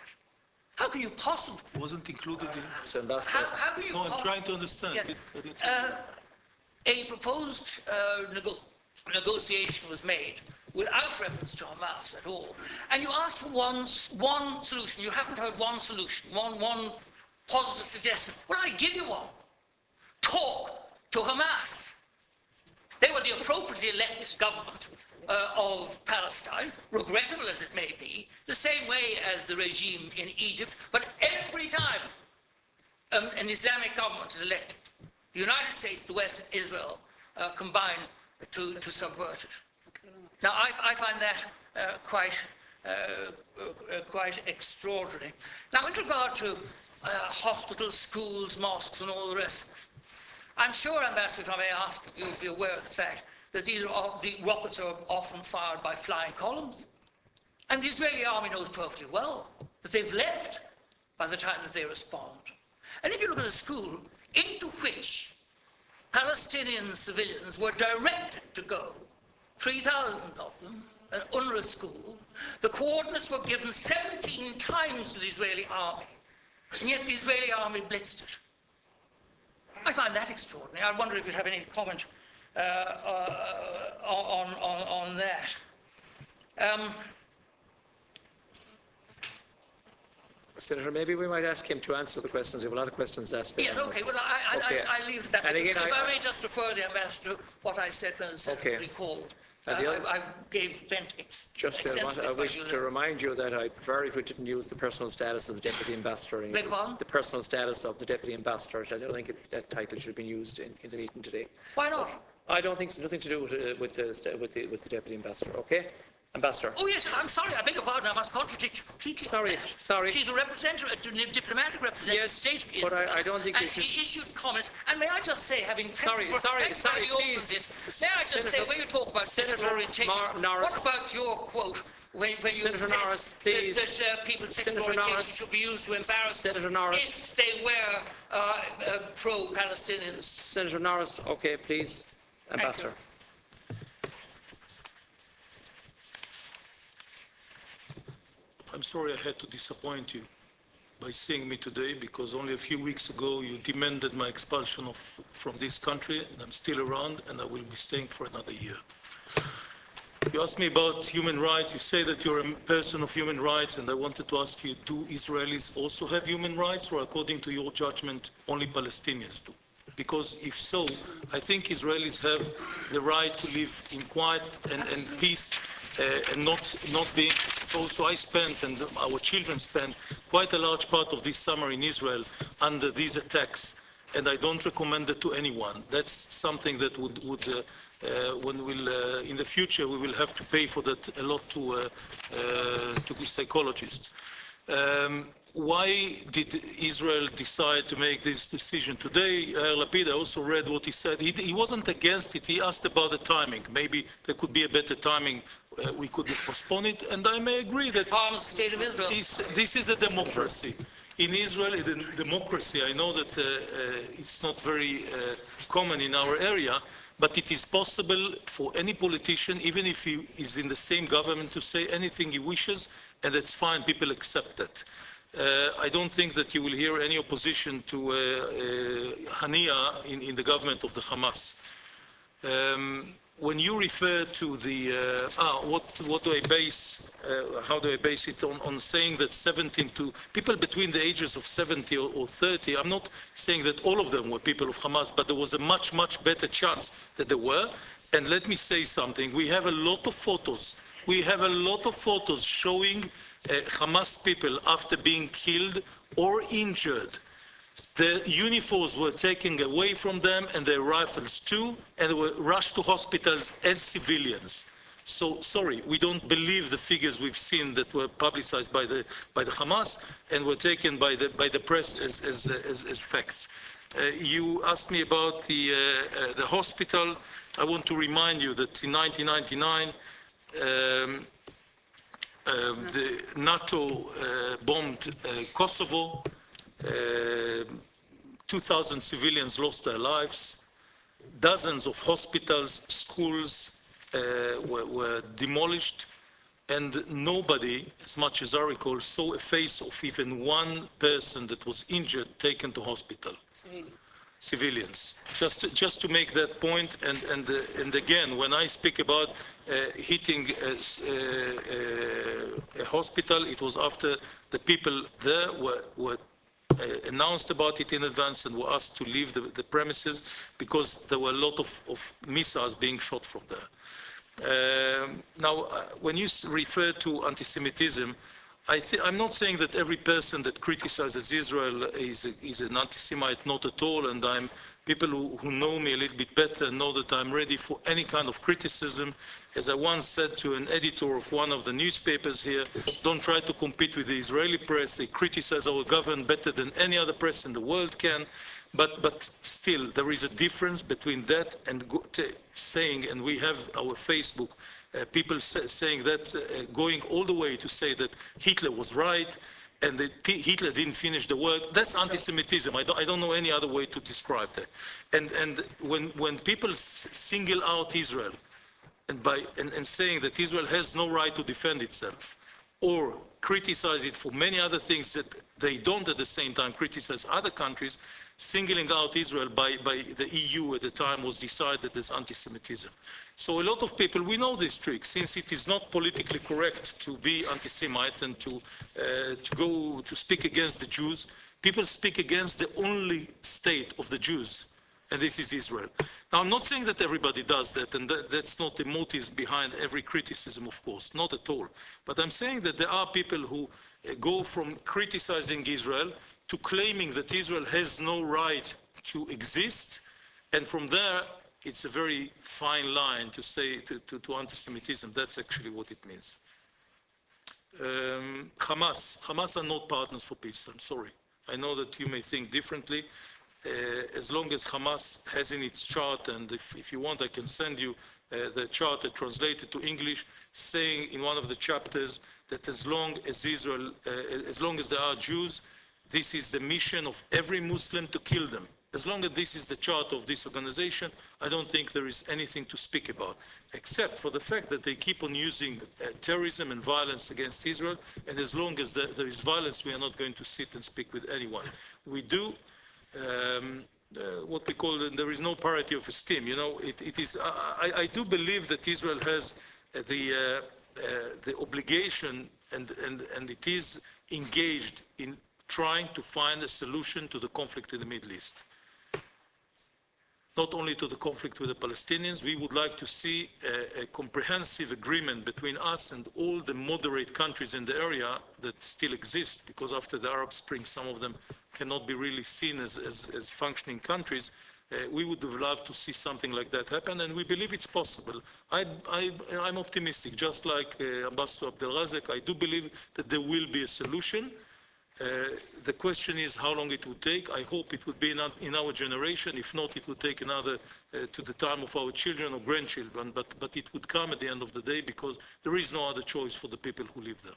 How can you possibly... Wasn't included in... Mr. Ambassador. How can you... No, I'm trying to understand. Yeah. A proposed negotiation was made without reference to Hamas at all. And you ask for one solution. You haven't heard one solution, one positive suggestion. Well, I give you one. Talk to Hamas. They were the appropriately elected government of Palestine, regrettable as it may be, the same way as the regime in Egypt, but every time an Islamic government is elected, the United States, the West, and Israel combine to subvert it. Now, I find that quite extraordinary. Now, in regard to hospitals, schools, mosques, and all the rest of it, I'm sure, Ambassador, if I may ask, you'll be aware of the fact that the rockets are often fired by flying columns. And the Israeli army knows perfectly well that they've left by the time that they respond. And if you look at a school into which Palestinian civilians were directed to go, 3,000 of them, an UNRWA school, the coordinates were given 17 times to the Israeli army, and yet the Israeli army blitzed it. I find that extraordinary. I wonder if you'd have any comment on that. Senator, maybe we might ask him to answer the questions. We have a lot of questions asked there. Yes, okay. Well, I leave that. And again, if I may just refer the Ambassador to what I said when the Secretary called. I gave vent I wish to remind you that I prefer if we didn't use the personal status of the Deputy Ambassador. The personal status of the Deputy Ambassador. I don't think that title should have been used in the meeting today. Why not? I don't think it's nothing to do with the Deputy Ambassador. Okay? Ambassador. Oh yes, I'm sorry, I beg your pardon, I must contradict you completely. Sorry. She's a representative, a diplomatic representative of the state of Israel. But I don't think and she issued comments, and may I just say, having sorry, please. May I just say, when you talk about sexual orientation, what about your quote when you said that people's sexual orientation should be used to embarrass if they were pro-Palestinians? Senator Norris, okay, please. Ambassador. I'm sorry I had to disappoint you by seeing me today, because only a few weeks ago you demanded my expulsion from this country, and I'm still around, and I will be staying for another year. You asked me about human rights. You say that you're a person of human rights, and I wanted to ask you, do Israelis also have human rights, or according to your judgment, only Palestinians do? Because if so, I think Israelis have the right to live in quiet and peace, and not being exposed. So I spent, and our children spent, quite a large part of this summer in Israel under these attacks, and I don't recommend it to anyone. That's something that would when we'll in the future we will have to pay for that a lot to psychologists. Why did Israel decide to make this decision today? Lapid, I also read what he said. He wasn't against it. He asked about the timing. Maybe there could be a better timing. We could postpone it. And I may agree that the state of Israel. This is a democracy. In Israel, in democracy, I know that it's not very common in our area, but it is possible for any politician, even if he is in the same government, to say anything he wishes, and that's fine. People accept that. I don't think that you will hear any opposition to Hania in the government of the Hamas. When you refer to the what do I base? How do I base it on saying that 17 to people between the ages of 70 or 30? I'm not saying that all of them were people of Hamas, but there was a much better chance that there were. And let me say something: we have a lot of photos. We have a lot of photos showing Hamas people after being killed or injured. The uniforms were taken away from them, and their rifles too, and they were rushed to hospitals as civilians. So, sorry, we don't believe the figures we've seen that were publicized by the Hamas and were taken by the press as facts. You asked me about the hospital. I want to remind you that in 1999, the NATO bombed Kosovo. 2,000 civilians lost their lives. Dozens of hospitals, schools were demolished, and nobody, as much as I recall, saw a face of even one person that was injured taken to hospital. civilians. Just to make that point, and again, when I speak about hitting a hospital, it was after the people there were announced about it in advance and were asked to leave the premises because there were a lot of missiles being shot from there. Now, when you refer to anti-Semitism, I'm not saying that every person that criticizes Israel is an anti-Semite, not at all, and people who know me a little bit better know that I'm ready for any kind of criticism. As I once said to an editor of one of the newspapers here, don't try to compete with the Israeli press. They criticize our government better than any other press in the world can. But still, there is a difference between that and saying, and we have our Facebook, people saying that, going all the way to say that Hitler was right and that Hitler didn't finish the work. That's anti-Semitism. I don't know any other way to describe that. And when people single out Israel and saying that Israel has no right to defend itself, or criticize it for many other things that they don't at the same time criticize other countries, singling out Israel by the EU at the time was decided as anti-Semitism. So a lot of people, we know this trick, since it is not politically correct to be anti-Semite and to speak against the Jews, people speak against the only state of the Jews, and this is Israel. Now, I'm not saying that everybody does that, and that's not the motive behind every criticism, of course, not at all. But I'm saying that there are people who go from criticizing Israel to claiming that Israel has no right to exist, and from there, it's a very fine line to say to anti-Semitism. That's actually what it means. Hamas are not partners for peace. I'm sorry. I know that you may think differently. As long as Hamas has in its chart, and if you want, I can send you the chart translated to English, saying in one of the chapters that as long as Israel, as long as there are Jews, this is the mission of every Muslim to kill them. As long as this is the chart of this organization, I don't think there is anything to speak about, except for the fact that they keep on using terrorism and violence against Israel, and as long as there is violence, we are not going to sit and speak with anyone. We do what we call, there is no parity of esteem. You know, it is, I do believe that Israel has the obligation and it is engaged in trying to find a solution to the conflict in the Middle East. Not only to the conflict with the Palestinians, we would like to see a comprehensive agreement between us and all the moderate countries in the area that still exist, because after the Arab Spring, some of them cannot be really seen as functioning countries. We would have loved to see something like that happen, and we believe it's possible. I'm optimistic, just like Ambassador Abdelrazek. I do believe that there will be a solution. The question is how long it would take. I hope it would be in our generation. If not, it would take another to the time of our children or grandchildren. But it would come at the end of the day, because there is no other choice for the people who live there.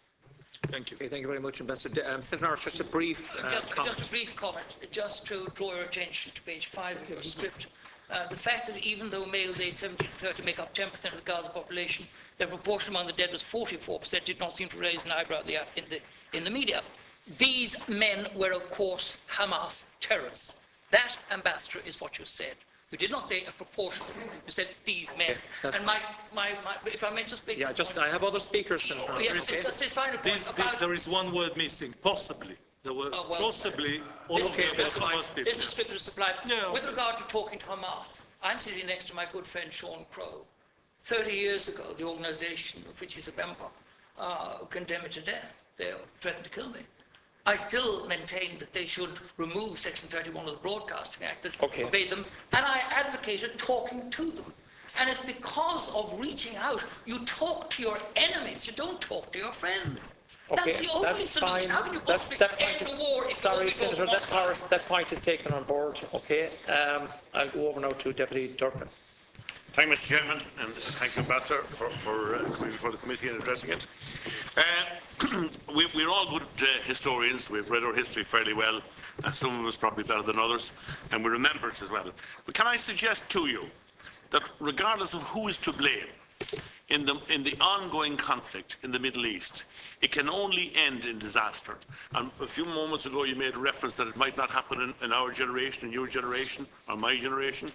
Thank you. Okay, thank you very much, Ambassador. Senator, just a brief comment. Just a brief comment, just to draw your attention to page 5 of your script. The fact that even though males aged 17 to 30 make up 10% of the Gaza population, their proportion among the dead was 44%, did not seem to raise an eyebrow in the media. These men were, of course, Hamas terrorists. That, Ambassador, is what you said. You did not say a proportion. You said these men. Okay, and if I may just make... Yeah, I have other speakers. Oh, yes, just this final point. There is one word missing, possibly. There were possibly all of them Hamas people. This is script that is supplied. Yeah. With regard to talking to Hamas, I'm sitting next to my good friend Sean Crow. 30 years ago, the organization of which he's a member condemned me to death. They threatened to kill me. I still maintain that they should remove Section 31 of the Broadcasting Act that forbade them, and I advocated talking to them. And it's because of reaching out. You talk to your enemies, you don't talk to your friends. Okay, that's the only solution. Fine. How can you possibly end the war if sorry, Senator, that point is taken on board. Okay, I'll go over now to Deputy Durkin. Thank you, Mr. Chairman, and thank you, Ambassador, for coming before the committee and addressing it. We're all good historians. We've read our history fairly well, and some of us probably better than others, and we remember it as well. But can I suggest to you that regardless of who is to blame, in the ongoing conflict in the Middle East, it can only end in disaster. And a few moments ago, you made a reference that it might not happen in our generation, in your generation, or my generation.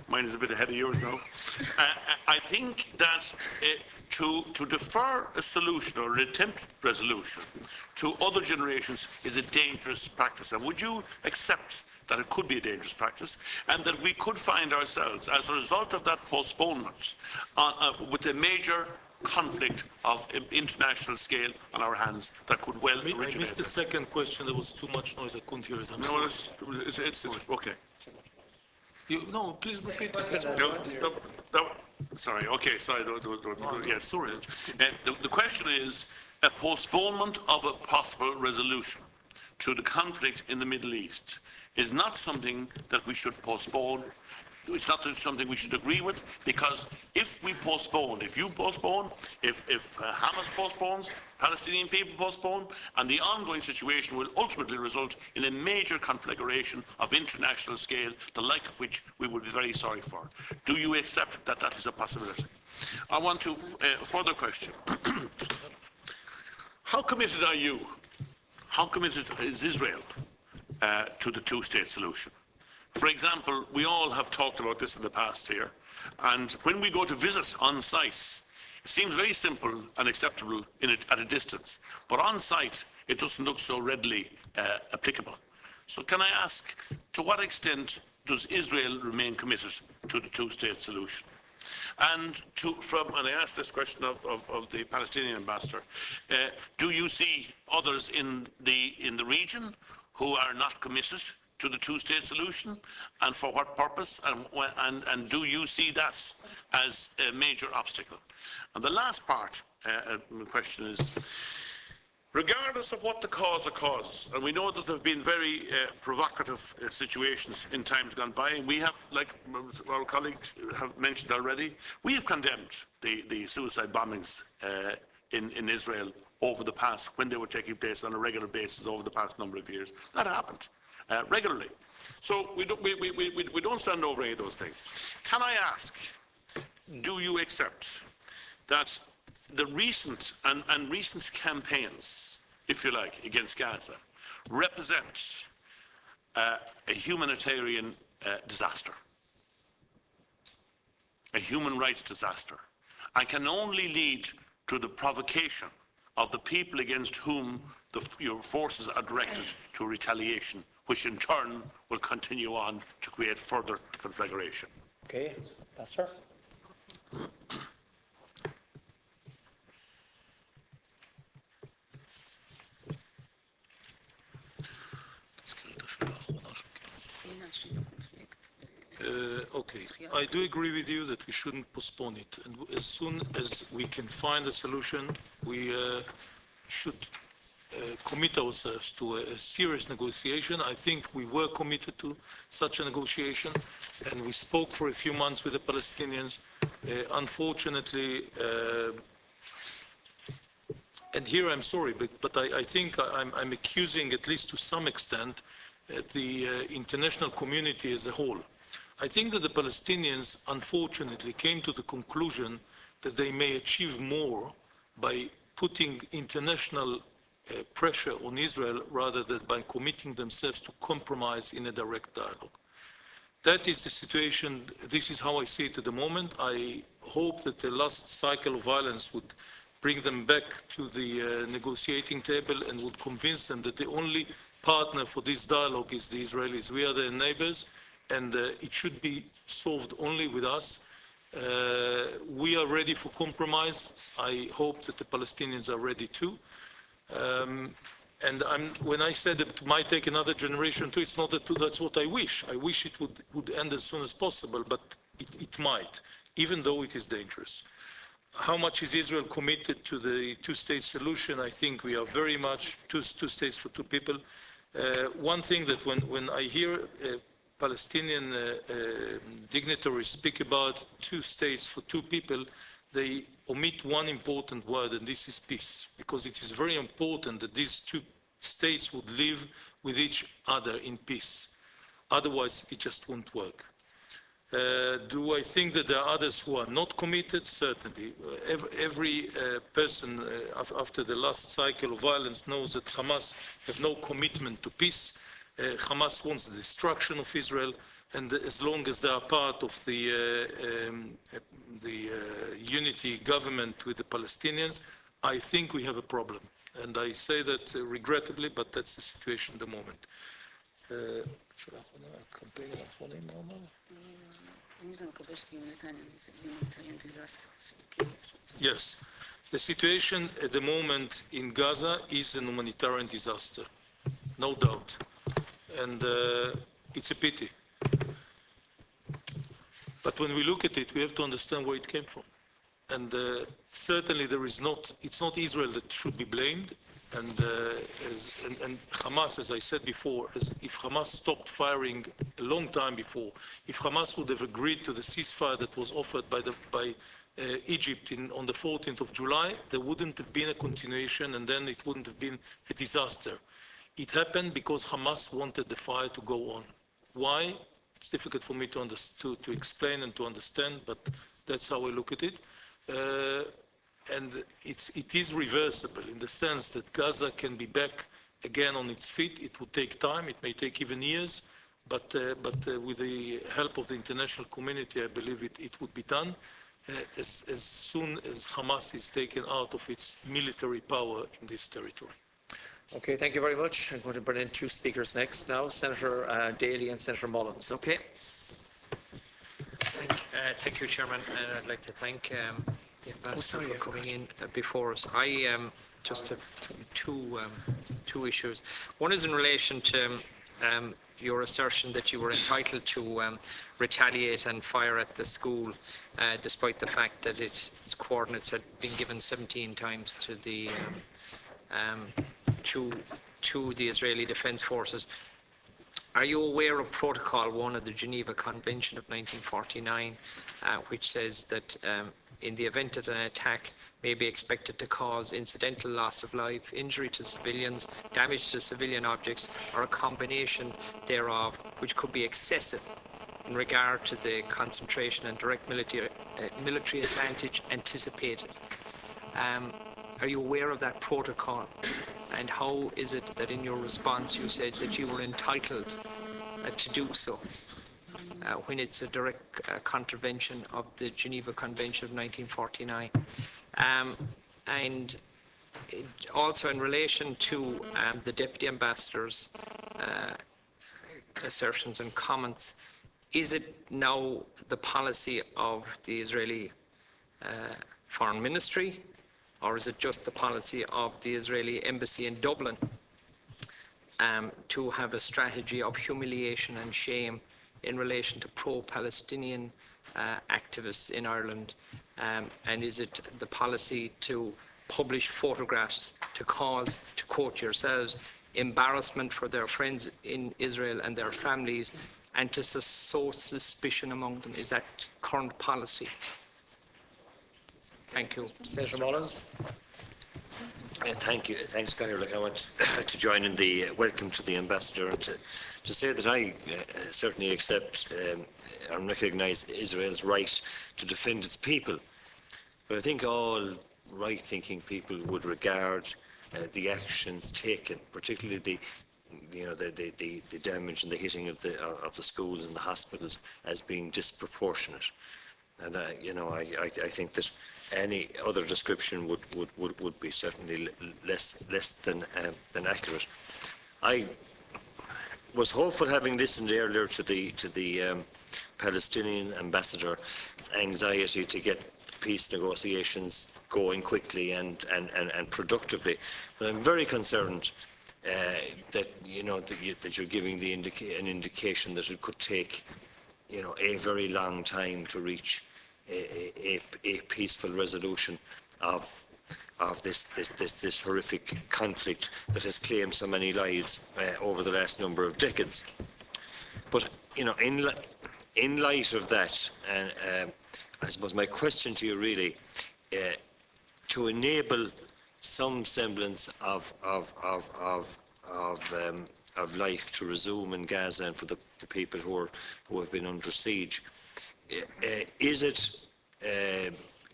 Mine is a bit ahead of yours now. I think that to defer a solution or an attempt at resolution to other generations is a dangerous practice. And would you accept that it could be a dangerous practice, and that we could find ourselves, as a result of that postponement, with a major conflict of international scale on our hands that could well originate? I missed the second question. There was too much noise. I couldn't hear it. I'm sorry. It's okay. No, please repeat. No, sorry. Okay. Sorry. Yeah. Sorry. The question is a postponement of a possible resolution to the conflict in the Middle East is not something that we should postpone. It's not something we should agree with, because if we postpone, if you postpone, if Hamas postpones, Palestinian people postpone, and the ongoing situation will ultimately result in a major conflagration of international scale, the like of which we would be very sorry for. Do you accept that that is a possibility? I want to, further question. How committed are you? How committed is Israel to the two-state solution? For example, we all have talked about this in the past here, and when we go to visit on site, it seems very simple and acceptable at a distance, but on site it doesn't look so readily applicable. So can I ask, to what extent does Israel remain committed to the two-state solution? And I asked this question of the Palestinian ambassador, do you see others in the region who are not committed to the two-state solution, and for what purpose, and do you see that as a major obstacle? And the last part of the question is, regardless of what the cause of causes, and we know that there have been very provocative situations in times gone by, and we have, like our colleagues have mentioned already, we have condemned the suicide bombings in Israel over the past, when they were taking place on a regular basis over the past number of years. That happened regularly. So we don't stand over any of those things. Can I ask, do you accept that the recent and recent campaigns, if you like, against Gaza represent a humanitarian disaster, a human rights disaster, and can only lead to the provocation of the people against whom your forces are directed to retaliation, which in turn will continue on to create further conflagration? Okay, Pastor. Okay, I do agree with you that we shouldn't postpone it. And as soon as we can find a solution, we should commit ourselves to a serious negotiation. I think we were committed to such a negotiation, and we spoke for a few months with the Palestinians. Unfortunately, and here I'm sorry, but I think I'm accusing, at least to some extent, the international community as a whole. I think that the Palestinians, unfortunately, came to the conclusion that they may achieve more by putting international pressure on Israel rather than by committing themselves to compromise in a direct dialogue. That is the situation. This is how I see it at the moment. I hope that the last cycle of violence would bring them back to the negotiating table and would convince them that the only partner for this dialogue is the Israelis. We are their neighbors, and it should be solved only with us. We are ready for compromise. I hope that the Palestinians are ready too. And when I said that it might take another generation too, it's not that that's what I wish. I wish it would end as soon as possible, but it might, even though it is dangerous. How much is Israel committed to the two-state solution? I think we are very much two states for two people. One thing that when I hear Palestinian dignitaries speak about two states for two people, they omit one important word, and this is peace, because it is very important that these two states would live with each other in peace. Otherwise, it just won't work. Do I think that there are others who are not committed? Certainly. Every person after the last cycle of violence knows that Hamas have no commitment to peace. Hamas wants the destruction of Israel, and as long as they are part of the unity government with the Palestinians, I think we have a problem. And I say that regrettably, but that's the situation at the moment. Yes, the situation at the moment in Gaza is an humanitarian disaster, no doubt, and it's a pity. But when we look at it, we have to understand where it came from, and certainly it's not Israel that should be blamed. And Hamas, as I said before, if Hamas stopped firing a long time before, if Hamas would have agreed to the ceasefire that was offered by Egypt on the 14th of July, there wouldn't have been a continuation, and then it wouldn't have been a disaster. It happened because Hamas wanted the fire to go on. Why? It's difficult for me to explain and to understand, but that's how I look at it. And it is reversible in the sense that Gaza can be back again on its feet. It would take time. It may take even years, but with the help of the international community, I believe it would be done as soon as Hamas is taken out of its military power in this territory. Okay, thank you very much. I'm going to bring in two speakers next now, Senator Daly and Senator Mullins. Okay. Thank you, Chairman, and I'd like to thank the Ambassador for coming in before us. I just have two issues. One is in relation to your assertion that you were entitled to retaliate and fire at the school, despite the fact that its coordinates had been given 17 times to the Israeli Defence Forces. Are you aware of Protocol 1 of the Geneva Convention of 1949, which says that in the event that an attack may be expected to cause incidental loss of life, injury to civilians, damage to civilian objects, or a combination thereof, which could be excessive in regard to the concentration and direct military advantage anticipated? Are you aware of that protocol? And how is it that in your response you said that you were entitled to do so when it's a direct contravention of the Geneva Convention of 1949? And also in relation to the Deputy Ambassador's assertions and comments, is it now the policy of the Israeli Foreign Ministry, or is it just the policy of the Israeli Embassy in Dublin to have a strategy of humiliation and shame in relation to pro-Palestinian activists in Ireland? And is it the policy to publish photographs to cause, to quote yourselves, embarrassment for their friends in Israel and their families, and to sow suspicion among them? Is that current policy? Thank you. Senator Mullins. Thank you. Thanks, Guy. I want to join in the welcome to the Ambassador and to say that I certainly accept and recognise Israel's right to defend its people. But I think all right-thinking people would regard the actions taken, particularly the damage and the hitting of the schools and the hospitals, as being disproportionate. And I think that any other description would be certainly less than accurate. I was hopeful, having listened earlier to the Palestinian ambassador's anxiety to get peace negotiations going quickly and productively, but I'm very concerned that you're giving an indication that it could take a very long time to reach a peaceful resolution of this horrific conflict that has claimed so many lives over the last number of decades. But in light of that, I suppose my question to you really, to enable some semblance of of life to resume in Gaza and for the people who have been under siege. Is it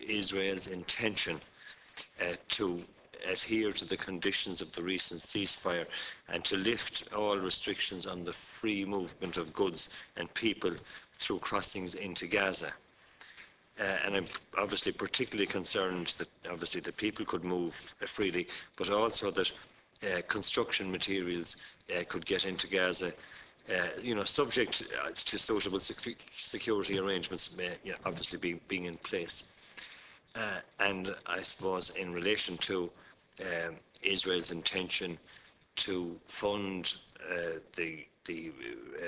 Israel's intention to adhere to the conditions of the recent ceasefire and to lift all restrictions on the free movement of goods and people through crossings into Gaza? And I'm obviously particularly concerned that obviously the people could move freely, but also that construction materials could get into Gaza, subject to suitable security arrangements, obviously being in place. And I suppose in relation to Israel's intention to fund the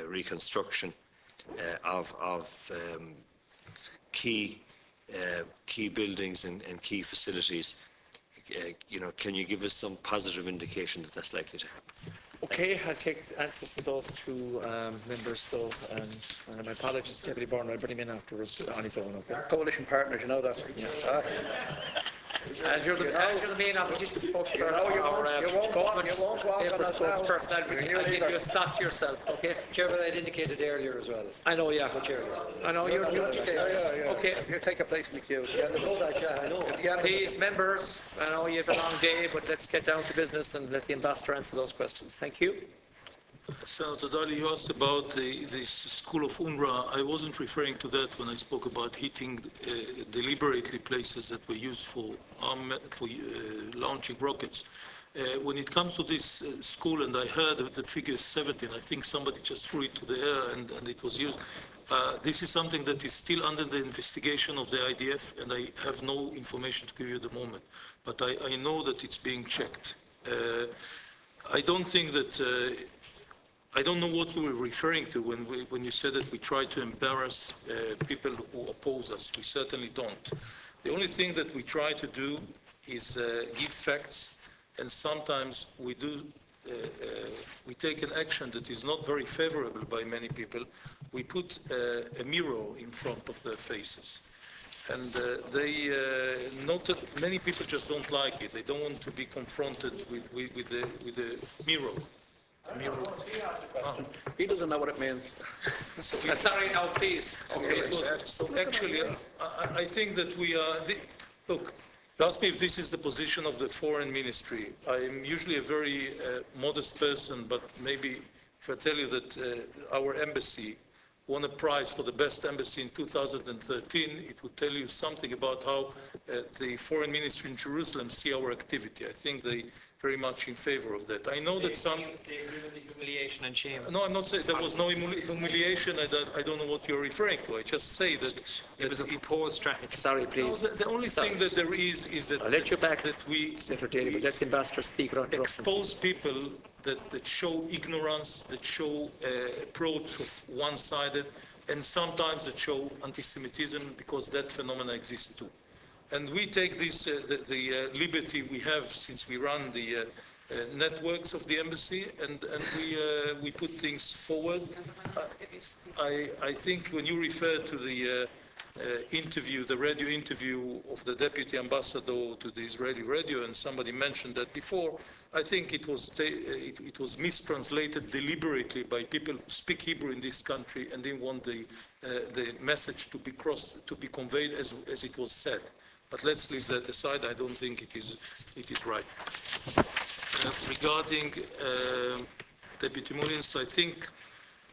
reconstruction of key buildings and key facilities, can you give us some positive indication that that's likely to happen? Okay, I'll take answers to those two members, though, and my apologies, Deputy Barnard, I'll bring him in afterwards on his own, okay? Coalition partners, you know that. Yeah. As you're the main opposition spokesperson, you won't walk on us now. spokesperson, I'll give you a slot to yourself, okay? Chairman, I'd indicated earlier as well. I know, yeah. I know, you're Yeah. okay. You take a place in the queue. I know. Please, members, I know you have a long day, but let's get down to business and let the ambassador answer those questions. Thank you. Senator Daly, you asked about this school of UNRWA. I wasn't referring to that when I spoke about hitting deliberately places that were used for launching rockets. When it comes to this school, and I heard the figure 17, I think somebody just threw it to the air and it was used. This is something that is still under the investigation of the IDF, and I have no information to give you at the moment. But I know that it's being checked. I don't think that... I don't know what you were referring to when you said that we try to embarrass people who oppose us. We certainly don't. The only thing that we try to do is give facts, and sometimes we take an action that is not very favorable by many people. We put a mirror in front of their faces. And many people just don't like it. They don't want to be confronted with the mirror. He doesn't know what it means. Sorry, now, please. Okay, so actually, I think that we are... Look, you asked me if this is the position of the Foreign Ministry. I'm usually a very modest person, but maybe if I tell you that our embassy won a prize for the best embassy in 2013, it would tell you something about how the Foreign Ministry in Jerusalem see our activity. I think they very much in favor of that. I know that some... Humiliation and shame. No, I'm not saying there was no humiliation. I don't know what you're referring to. I just say that... It was a proposed strategy. Sorry, please. No, the only thing that there is that... I'll let you back, that we Secretary, but let the ambassador speak. expose people that show ignorance, that show approach of one-sided, and sometimes that show anti-Semitism, because that phenomena exists too. And we take this, the liberty we have since we run the networks of the embassy, and we put things forward. I think when you refer to the interview, the radio interview of the Deputy Ambassador to the Israeli radio, and somebody mentioned that before, I think it was mistranslated deliberately by people who speak Hebrew in this country and didn't want the message to be conveyed as it was said. But let's leave that aside. I don't think it is right. Regarding Deputy Mullins, I think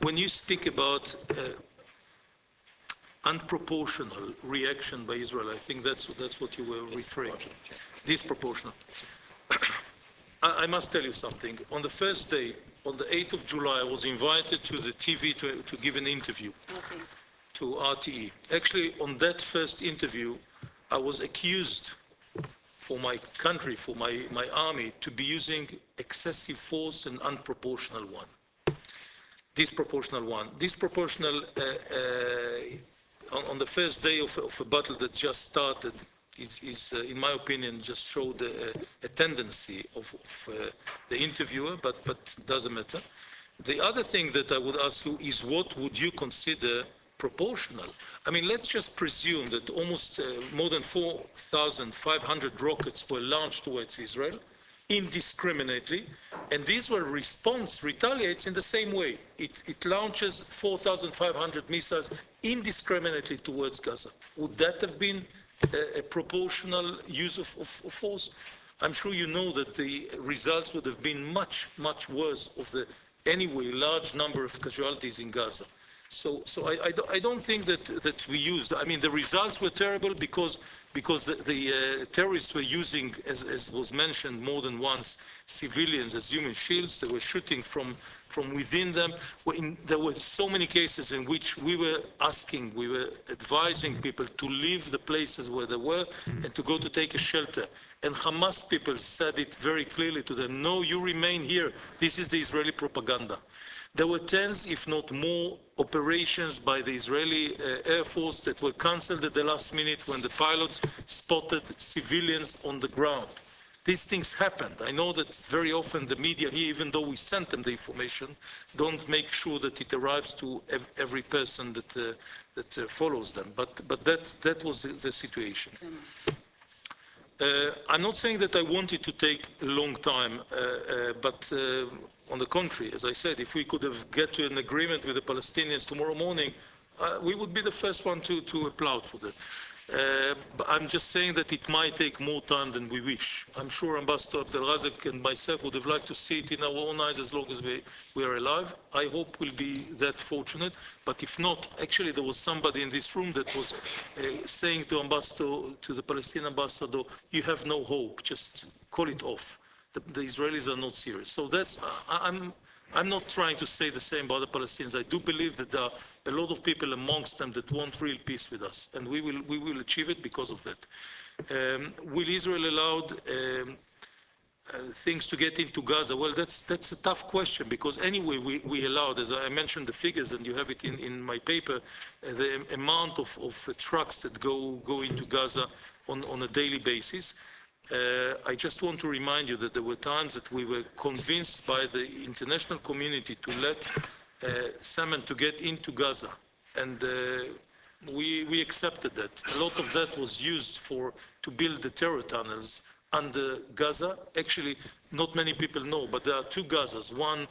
when you speak about unproportional reaction by Israel, I think that's what you were referring to. Disproportional. I must tell you something. On the first day, on the 8th of July, I was invited to the TV to give an interview to RTE. Actually, on that first interview, I was accused for my country, for my army, to be using excessive force and unproportional one. Disproportional one. Disproportional, on the first day of a battle that just started, is in my opinion, just showed a tendency of the interviewer, but doesn't matter. The other thing that I would ask you is, what would you consider proportional? I mean, let's just presume that almost more than 4,500 rockets were launched towards Israel, indiscriminately, and the Israel response retaliates in the same way. It launches 4,500 missiles indiscriminately towards Gaza. Would that have been a proportional use of force? I'm sure you know that the results would have been much, much worse of the, anyway, large number of casualties in Gaza. So I don't think that we used, I mean, the results were terrible because the terrorists were using, as was mentioned more than once, civilians as human shields. They were shooting from within them. There were so many cases in which we were advising people to leave the places where they were and to go to take a shelter. And Hamas people said it very clearly to them, no, you remain here. This is the Israeli propaganda. There were tens, if not more, operations by the Israeli Air Force that were cancelled at the last minute when the pilots spotted civilians on the ground. These things happened. I know that very often the media here, even though we sent them the information, don't make sure that it arrives to every person that follows them. But that was the situation. I'm not saying that I want it to take a long time, but on the contrary, as I said, if we could have get to an agreement with the Palestinians tomorrow morning, we would be the first one to applaud for that. But I'm just saying that it might take more time than we wish. I'm sure Ambassador Abdelrazak and myself would have liked to see it in our own eyes as long as we are alive. I hope we'll be that fortunate. But if not, actually there was somebody in this room that was saying to the Palestinian ambassador, you have no hope, just call it off. The Israelis are not serious. So that's, I'm not trying to say the same about the Palestinians. I do believe that there are a lot of people amongst them that want real peace with us, and we will achieve it because of that. Will Israel allow things to get into Gaza? Well, that's a tough question, because anyway we allowed, as I mentioned the figures, and you have it in my paper, the amount of trucks that go into Gaza on a daily basis. I just want to remind you that there were times that we were convinced by the international community to let salmon to get into Gaza, and we accepted that. A lot of that was used to build the terror tunnels under Gaza. Actually, not many people know, but there are two Gazas, one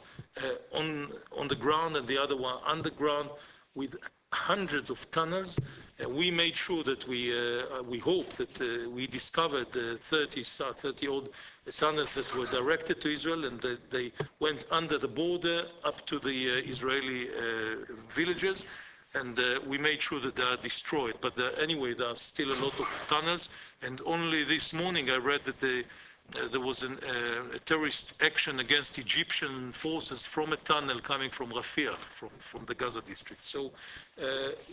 on the ground and the other one underground, with hundreds of tunnels. We made sure that we hope that we discovered 30-odd tunnels that were directed to Israel, and that they went under the border up to the Israeli villages, and we made sure that they are destroyed. But anyway, there are still a lot of tunnels, and only this morning I read that there was a terrorist action against Egyptian forces from a tunnel coming from Rafah, from the Gaza district. So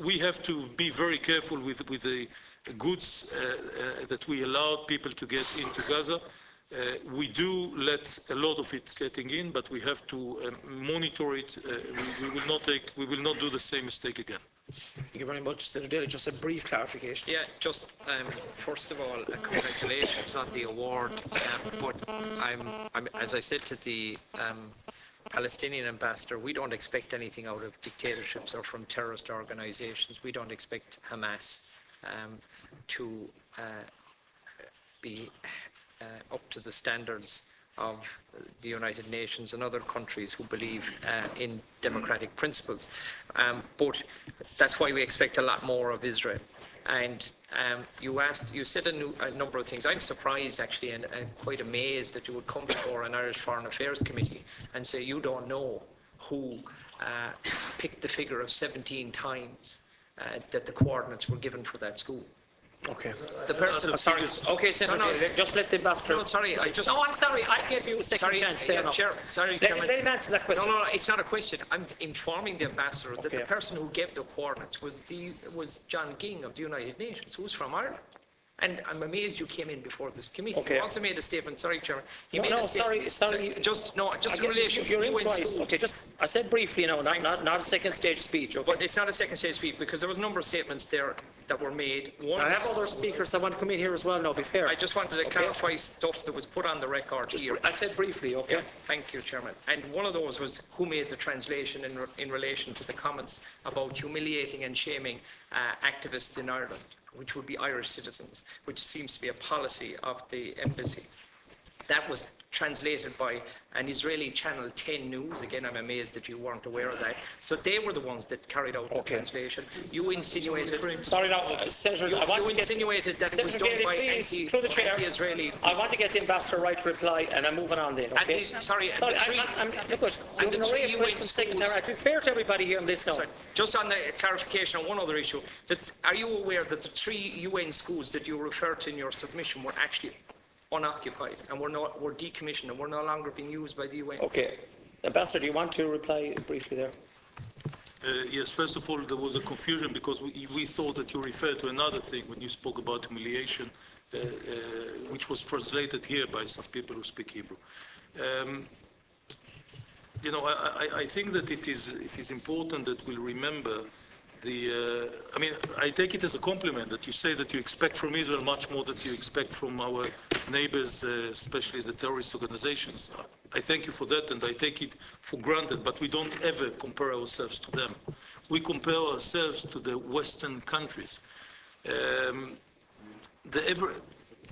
we have to be very careful with the goods that we allow people to get into Gaza. We do let a lot of it getting in, but we have to monitor it. We will not do the same mistake again. Thank you very much, Senator Daly. Just a brief clarification. Yeah, just first of all, congratulations on the award. But as I said to the Palestinian ambassador, we don't expect anything out of dictatorships or from terrorist organizations. We don't expect Hamas to be up to the standards of the United Nations and other countries who believe in democratic principles. But that's why we expect a lot more of Israel. And you said a number of things. I'm surprised, actually, and quite amazed that you would come before an Irish Foreign Affairs Committee and say you don't know who picked the figure of 17 times that the coordinates were given for that school. Okay. The person. Sorry. Okay, Senator. Just let the ambassador. No, sorry. I'm sorry. I gave you a second chance there. Sorry, Chairman. Let him answer that question. No, it's not a question. I'm informing the ambassador that the person who gave the coordinates was John King of the United Nations, who was from Ireland. And I'm amazed you came in before this committee. Okay. He also made a statement. Sorry, Chairman. Sorry. Just in relation to you're in twice. Okay, I said briefly now, not a second stage speech. Okay. But it's not a second stage speech because there was a number of statements there that were made. I have other speakers that want to come in here as well now, be fair. I just wanted to clarify stuff that was put on the record here. I said briefly, okay? Yeah, thank you, Chairman. And one of those was who made the translation in relation to the comments about humiliating and shaming activists in Ireland, which would be Irish citizens, which seems to be a policy of the embassy. That was translated by an Israeli Channel 10 News. Again, I'm amazed that you weren't aware of that. So they were the ones that carried out the translation. You insinuated... Sorry, no, Senator, I want to insinuated that it was done by anti-Israeli... I want to get the Ambassador right to reply, and I'm moving on then, okay? Sorry, look, you have an array of questions, Secretary. I'd be fair to everybody here on this now. Sorry, just on the clarification on one other issue, are you aware that the 3 UN schools that you referred to in your submission were actually unoccupied and were decommissioned and were no longer being used by the UN? Okay. Ambassador, do you want to reply briefly there? Yes, first of all, there was a confusion because we thought that you referred to another thing when you spoke about humiliation, which was translated here by some people who speak Hebrew. You know, I think that it is important that we'll remember I mean, I take it as a compliment that you say that you expect from Israel much more than you expect from our neighbors, especially the terrorist organizations. I thank you for that, and I take it for granted, but we don't ever compare ourselves to them. We compare ourselves to the Western countries.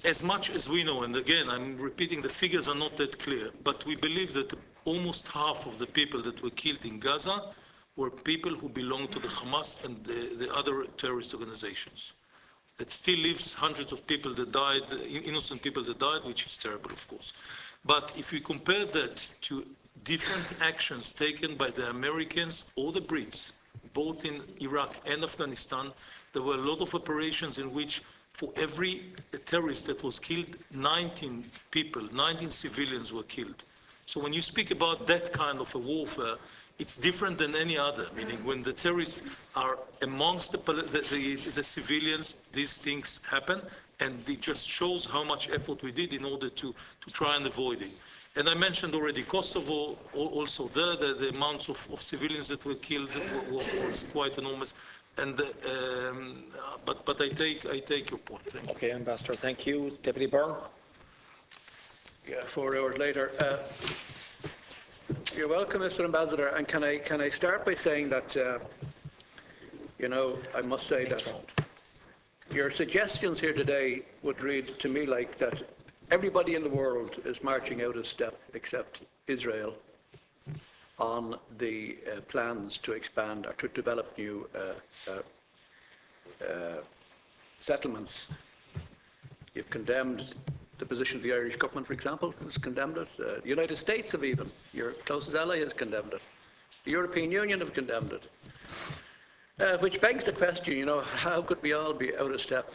As much as we know, and again, I'm repeating, the figures are not that clear, but we believe that almost half of the people that were killed in Gaza were people who belong to the Hamas and the other terrorist organizations. That still leaves hundreds of people that died, innocent people that died, which is terrible, of course. But if we compare that to different actions taken by the Americans or the Brits, both in Iraq and Afghanistan, there were a lot of operations in which for every terrorist that was killed, 19 people, 19 civilians were killed. So when you speak about that kind of a warfare, it's different than any other, meaning when the terrorists are amongst the civilians, these things happen, and it just shows how much effort we did in order to try and avoid it. And I mentioned already Kosovo, also there, the amounts of civilians that were killed was quite enormous. And but I take your point. Thank you. Okay, Ambassador, thank you. Deputy Byrne. Yeah, 4 hours later. You're welcome, Mr. Ambassador. And can I start by saying that, you know, I must say that your suggestions here today would read to me like that everybody in the world is marching out of step except Israel on the plans to expand or to develop new settlements. You've condemned the position of the Irish government, for example, has condemned it. The United States have even, your closest ally, has condemned it. The European Union have condemned it. Which begs the question, you know, how could we all be out of step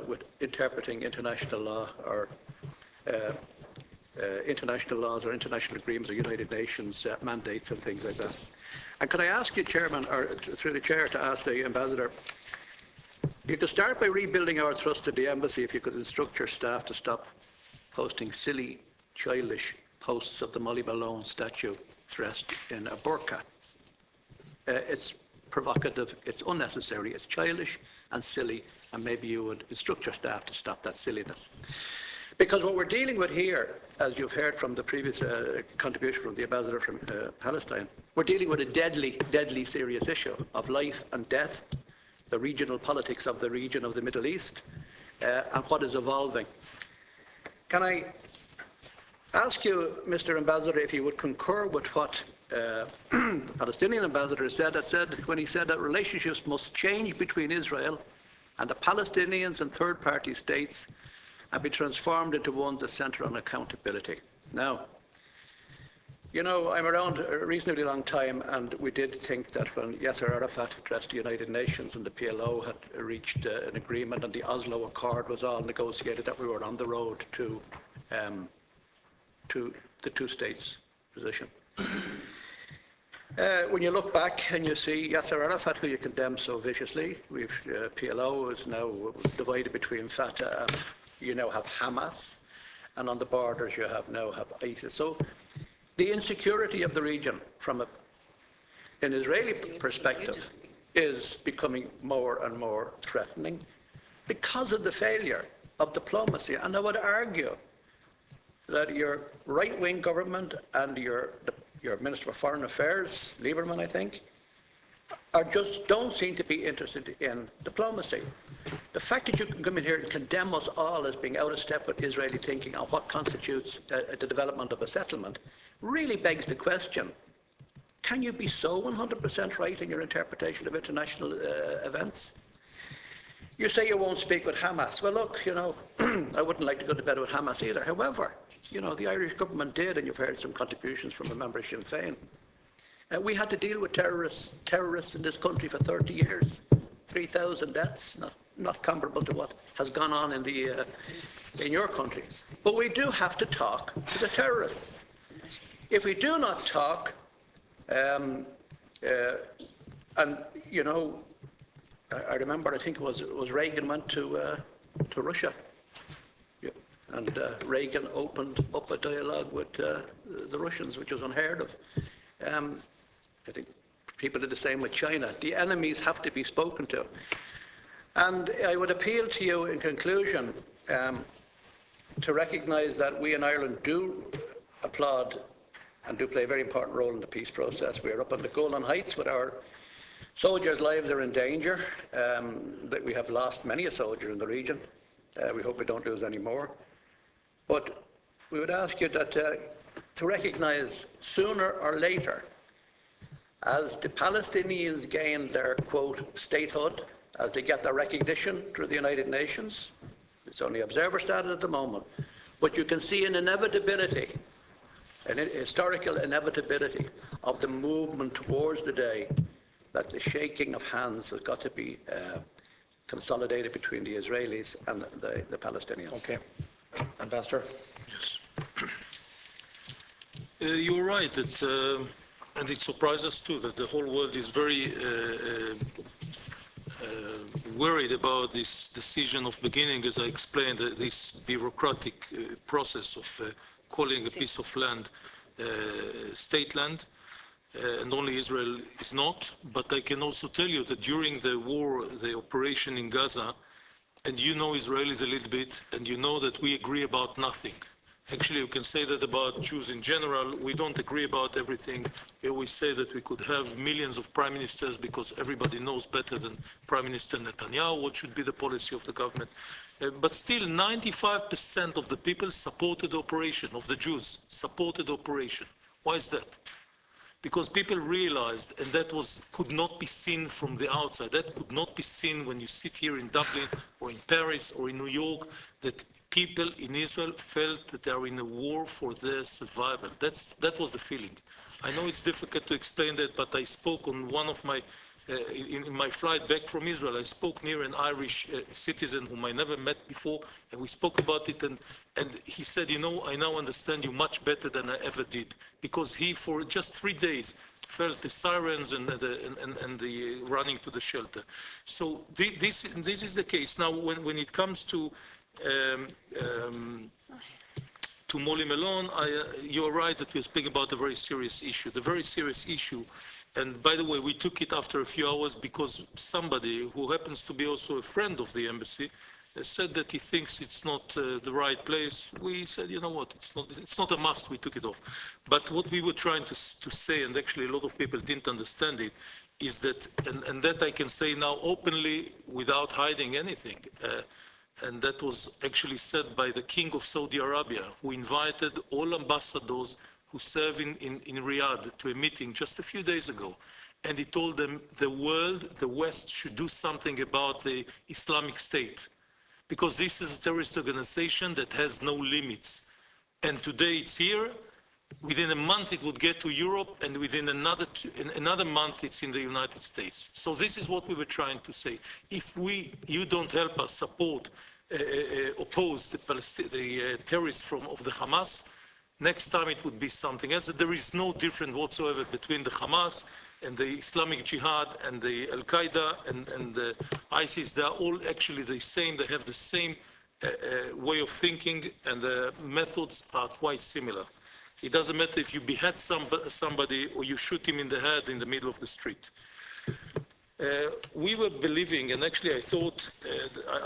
with interpreting international law or international laws or international agreements or United Nations mandates and things like that? And could I ask you, Chairman, or through the Chair, to ask the Ambassador, you could start by rebuilding our trust at the embassy if you could instruct your staff to stop posting silly, childish posts of the Molly Malone statue dressed in a burqa. It's provocative, it's unnecessary, it's childish and silly, and maybe you would instruct your staff to stop that silliness. Because what we're dealing with here, as you've heard from the previous contribution from the Ambassador from Palestine, we're dealing with a deadly, deadly serious issue of life and death, the regional politics of the region of the Middle East, and what is evolving. Can I ask you, Mr. Ambassador, if you would concur with what the Palestinian ambassador said when he said that relationships must change between Israel and the Palestinians and third-party states and be transformed into ones that centre on accountability. Now, you know, I'm around a reasonably long time, and we did think that when Yasser Arafat addressed the United Nations and the PLO had reached an agreement and the Oslo Accord was all negotiated, that we were on the road to the two states position. When you look back and you see Yasser Arafat, who you condemn so viciously, PLO is now divided between Fatah and you now have Hamas, and on the borders you now have ISIS. So the insecurity of the region from an Israeli perspective is becoming more and more threatening because of the failure of diplomacy. And I would argue that your right-wing government and your Minister for Foreign Affairs, Lieberman, I think, just don't seem to be interested in diplomacy. The fact that you can come in here and condemn us all as being out of step with Israeli thinking on what constitutes the development of a settlement really begs the question, can you be so 100% right in your interpretation of international events? You say you won't speak with Hamas. Well, look, you know, I wouldn't like to go to bed with Hamas either. However, you know, the Irish government did, and you've heard some contributions from a member of Sinn Féin. We had to deal with terrorists in this country for 30 years. 3,000 deaths, not comparable to what has gone on in your country. But we do have to talk to the terrorists. If we do not talk, and you know, I remember, I think it was Reagan went to Russia, and Reagan opened up a dialogue with the Russians, which was unheard of. I think people did the same with China. The enemies have to be spoken to. And I would appeal to you in conclusion to recognise that we in Ireland do applaud and do play a very important role in the peace process. We are up on the Golan Heights with our soldiers' lives are in danger. That we have lost many a soldier in the region. We hope we don't lose any more. But we would ask you that to recognise sooner or later, as the Palestinians gain their, quote, statehood, as they get their recognition through the United Nations, it's only observer status at the moment, but you can see an inevitability, an historical inevitability of the movement towards the day that the shaking of hands has got to be consolidated between the Israelis and the Palestinians. Okay. Ambassador? Yes. You're right that, and it surprises us too, that the whole world is very worried about this decision of beginning, as I explained, this bureaucratic process of calling a piece of land state land, and only Israel is not. But I can also tell you that during the war, the operation in Gaza, and you know Israelis a little bit, and you know that we agree about nothing. Actually, you can say that about Jews in general. We don't agree about everything. We always say that we could have millions of prime ministers because everybody knows better than Prime Minister Netanyahu what should be the policy of the government. But still, 95% of the people supported the operation, of the Jews supported the operation. Why is that? Because people realized, and that could not be seen from the outside, that could not be seen when you sit here in Dublin or in Paris or in New York, that people in Israel felt that they are in a war for their survival. That was the feeling. I know it's difficult to explain that, but I spoke on one of my, in my flight back from Israel, I spoke near an Irish citizen whom I never met before, and we spoke about it, and he said, you know, I now understand you much better than I ever did, because he, for just 3 days, felt the sirens and the running to the shelter. So this is the case. Now, when it comes to Molly Malone, you're right that we're speaking about a very serious issue. The very serious issue. And by the way, we took it after a few hours because somebody who happens to be also a friend of the embassy said that he thinks it's not the right place. We said, you know what, it's not a must, we took it off. But what we were trying to say, and actually a lot of people didn't understand it, is that, and that I can say now openly without hiding anything, and that was actually said by the King of Saudi Arabia, who invited all ambassadors who serve in Riyadh to a meeting just a few days ago. And he told them the world, the West, should do something about the Islamic State. Because this is a terrorist organization that has no limits. And today it's here. Within a month it would get to Europe, and within another month it's in the United States. So this is what we were trying to say. If you don't help us support, oppose the terrorists of the Hamas, next time it would be something else. There is no difference whatsoever between the Hamas and the Islamic Jihad and the Al-Qaeda and the ISIS. They are all actually the same. They have the same way of thinking, and the methods are quite similar. It doesn't matter if you behead somebody or you shoot him in the head in the middle of the street. We were believing, and actually I thought,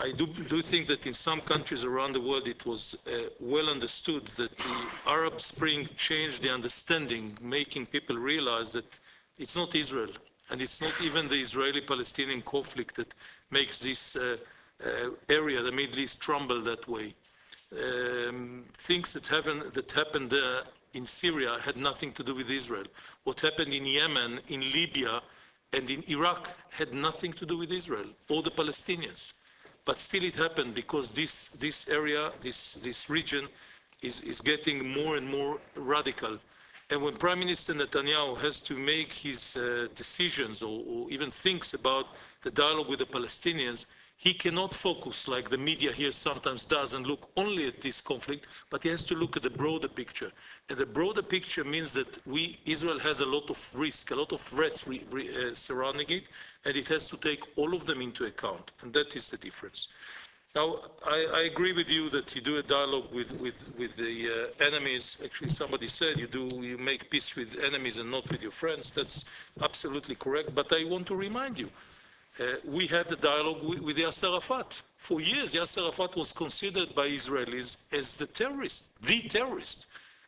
I do think that in some countries around the world it was well understood that the Arab Spring changed the understanding, making people realize that it's not Israel and it's not even the Israeli-Palestinian conflict that makes this area, the Middle East, tremble that way. Things that happened in Syria had nothing to do with Israel. What happened in Yemen, in Libya, and in Iraq had nothing to do with Israel or the Palestinians. But still it happened because this area, this region, is getting more and more radical. And when Prime Minister Netanyahu has to make his decisions or even thinks about the dialogue with the Palestinians, he cannot focus like the media here sometimes does and look only at this conflict, but he has to look at the broader picture. And the broader picture means that Israel has a lot of risk, a lot of threats surrounding it, and it has to take all of them into account. And that is the difference. Now, I agree with you that you do a dialogue with the enemies. Actually, somebody said you make peace with enemies and not with your friends. That's absolutely correct. But I want to remind you, we had a dialogue with Yasser Arafat. For years, Yasser Arafat was considered by Israelis as the terrorist.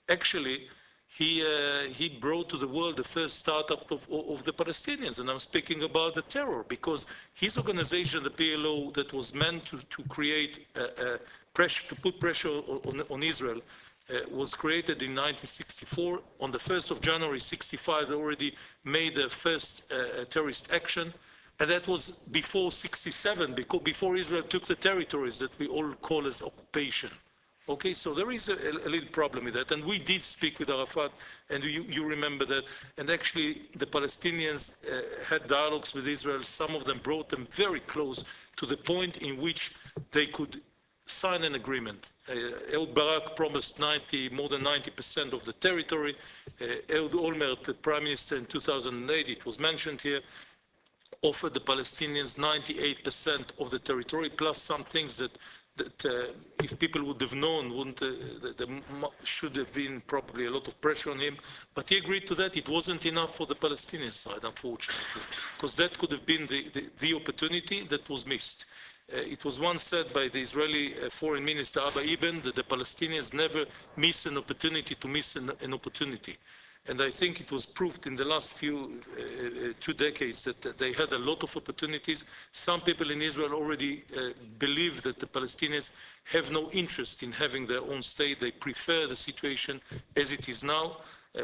Actually, he brought to the world the first startup of the Palestinians, and I'm speaking about the terror, because his organization, the PLO, that was meant to create pressure, to put pressure on Israel, was created in 1964. On the 1st of January 65, they already made the first terrorist action. And that was before 67, before Israel took the territories that we all call as occupation. Okay, so there is a little problem with that. And we did speak with Arafat, and you remember that. And actually, the Palestinians had dialogues with Israel. Some of them brought them very close to the point in which they could sign an agreement. Ehud Barak promised more than 90% of the territory. Ehud Olmert, the prime minister in 2008, it was mentioned here, offered the Palestinians 98% of the territory, plus some things that if people would have known, there should have been probably a lot of pressure on him. But he agreed to that. It wasn't enough for the Palestinian side, unfortunately, because that could have been the opportunity that was missed. It was once said by the Israeli Foreign Minister Abba Eban that the Palestinians never miss an opportunity to miss an opportunity. And I think it was proved in the last 2 decades that they had a lot of opportunities. Some people in Israel already believe that the Palestinians have no interest in having their own state. They prefer the situation as it is now,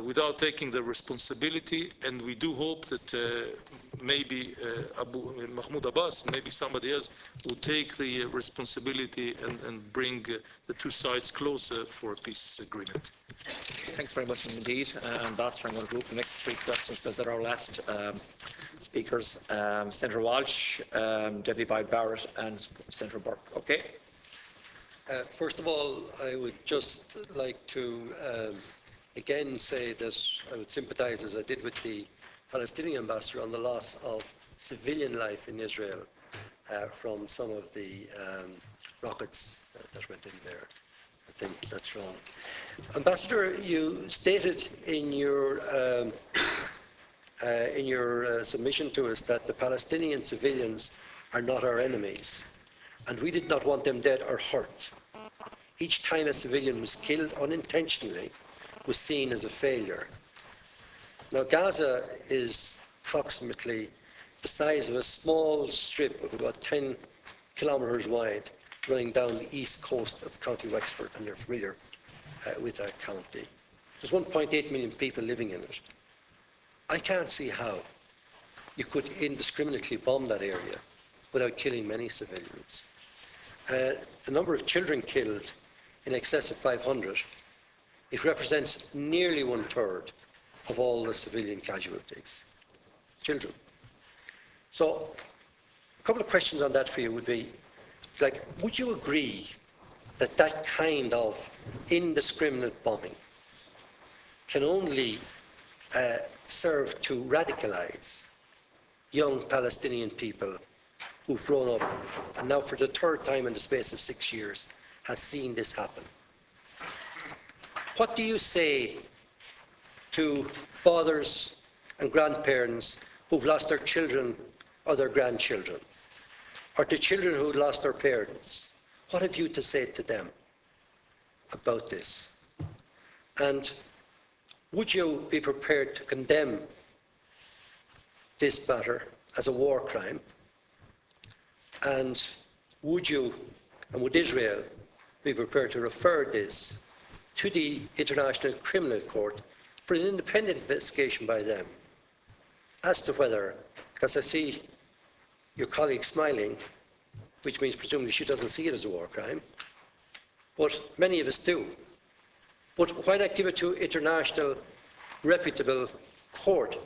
without taking the responsibility. And we do hope that maybe Mahmoud Abbas, maybe somebody else, will take the responsibility and bring the two sides closer for a peace agreement. Thanks very much indeed, Ambassador. I'm going to group the next 3 questions because they're our last speakers. Senator Walsh, Deputy Boyd-Barrett, and Senator Burke. Okay. First of all, I would just like to again say that I would sympathise, as I did with the Palestinian ambassador, on the loss of civilian life in Israel from some of the rockets that went in there. I think that's wrong. Ambassador, you stated in your submission to us that the Palestinian civilians are not our enemies, and we did not want them dead or hurt. Each time a civilian was killed unintentionally was seen as a failure. Now, Gaza is approximately the size of a small strip of about 10 kilometres wide, running down the east coast of County Wexford, and you're familiar with that county. There's 1.8 million people living in it. I can't see how you could indiscriminately bomb that area without killing many civilians. The number of children killed in excess of 500, it represents nearly 1/3 of all the civilian casualties. Children. So, a couple of questions on that for you would be, like, would you agree that that kind of indiscriminate bombing can only serve to radicalize young Palestinian people who've grown up and now for the 3rd time in the space of 6 years has seen this happen? What do you say to fathers and grandparents who've lost their children or their grandchildren, or to children who lost their parents? What have you to say to them about this? And would you be prepared to condemn this matter as a war crime? And would you and would Israel be prepared to refer this to the International Criminal Court for an independent investigation by them as to whether, because I see your colleague smiling, which means presumably she doesn't see it as a war crime, but many of us do. But why not give it to international reputable court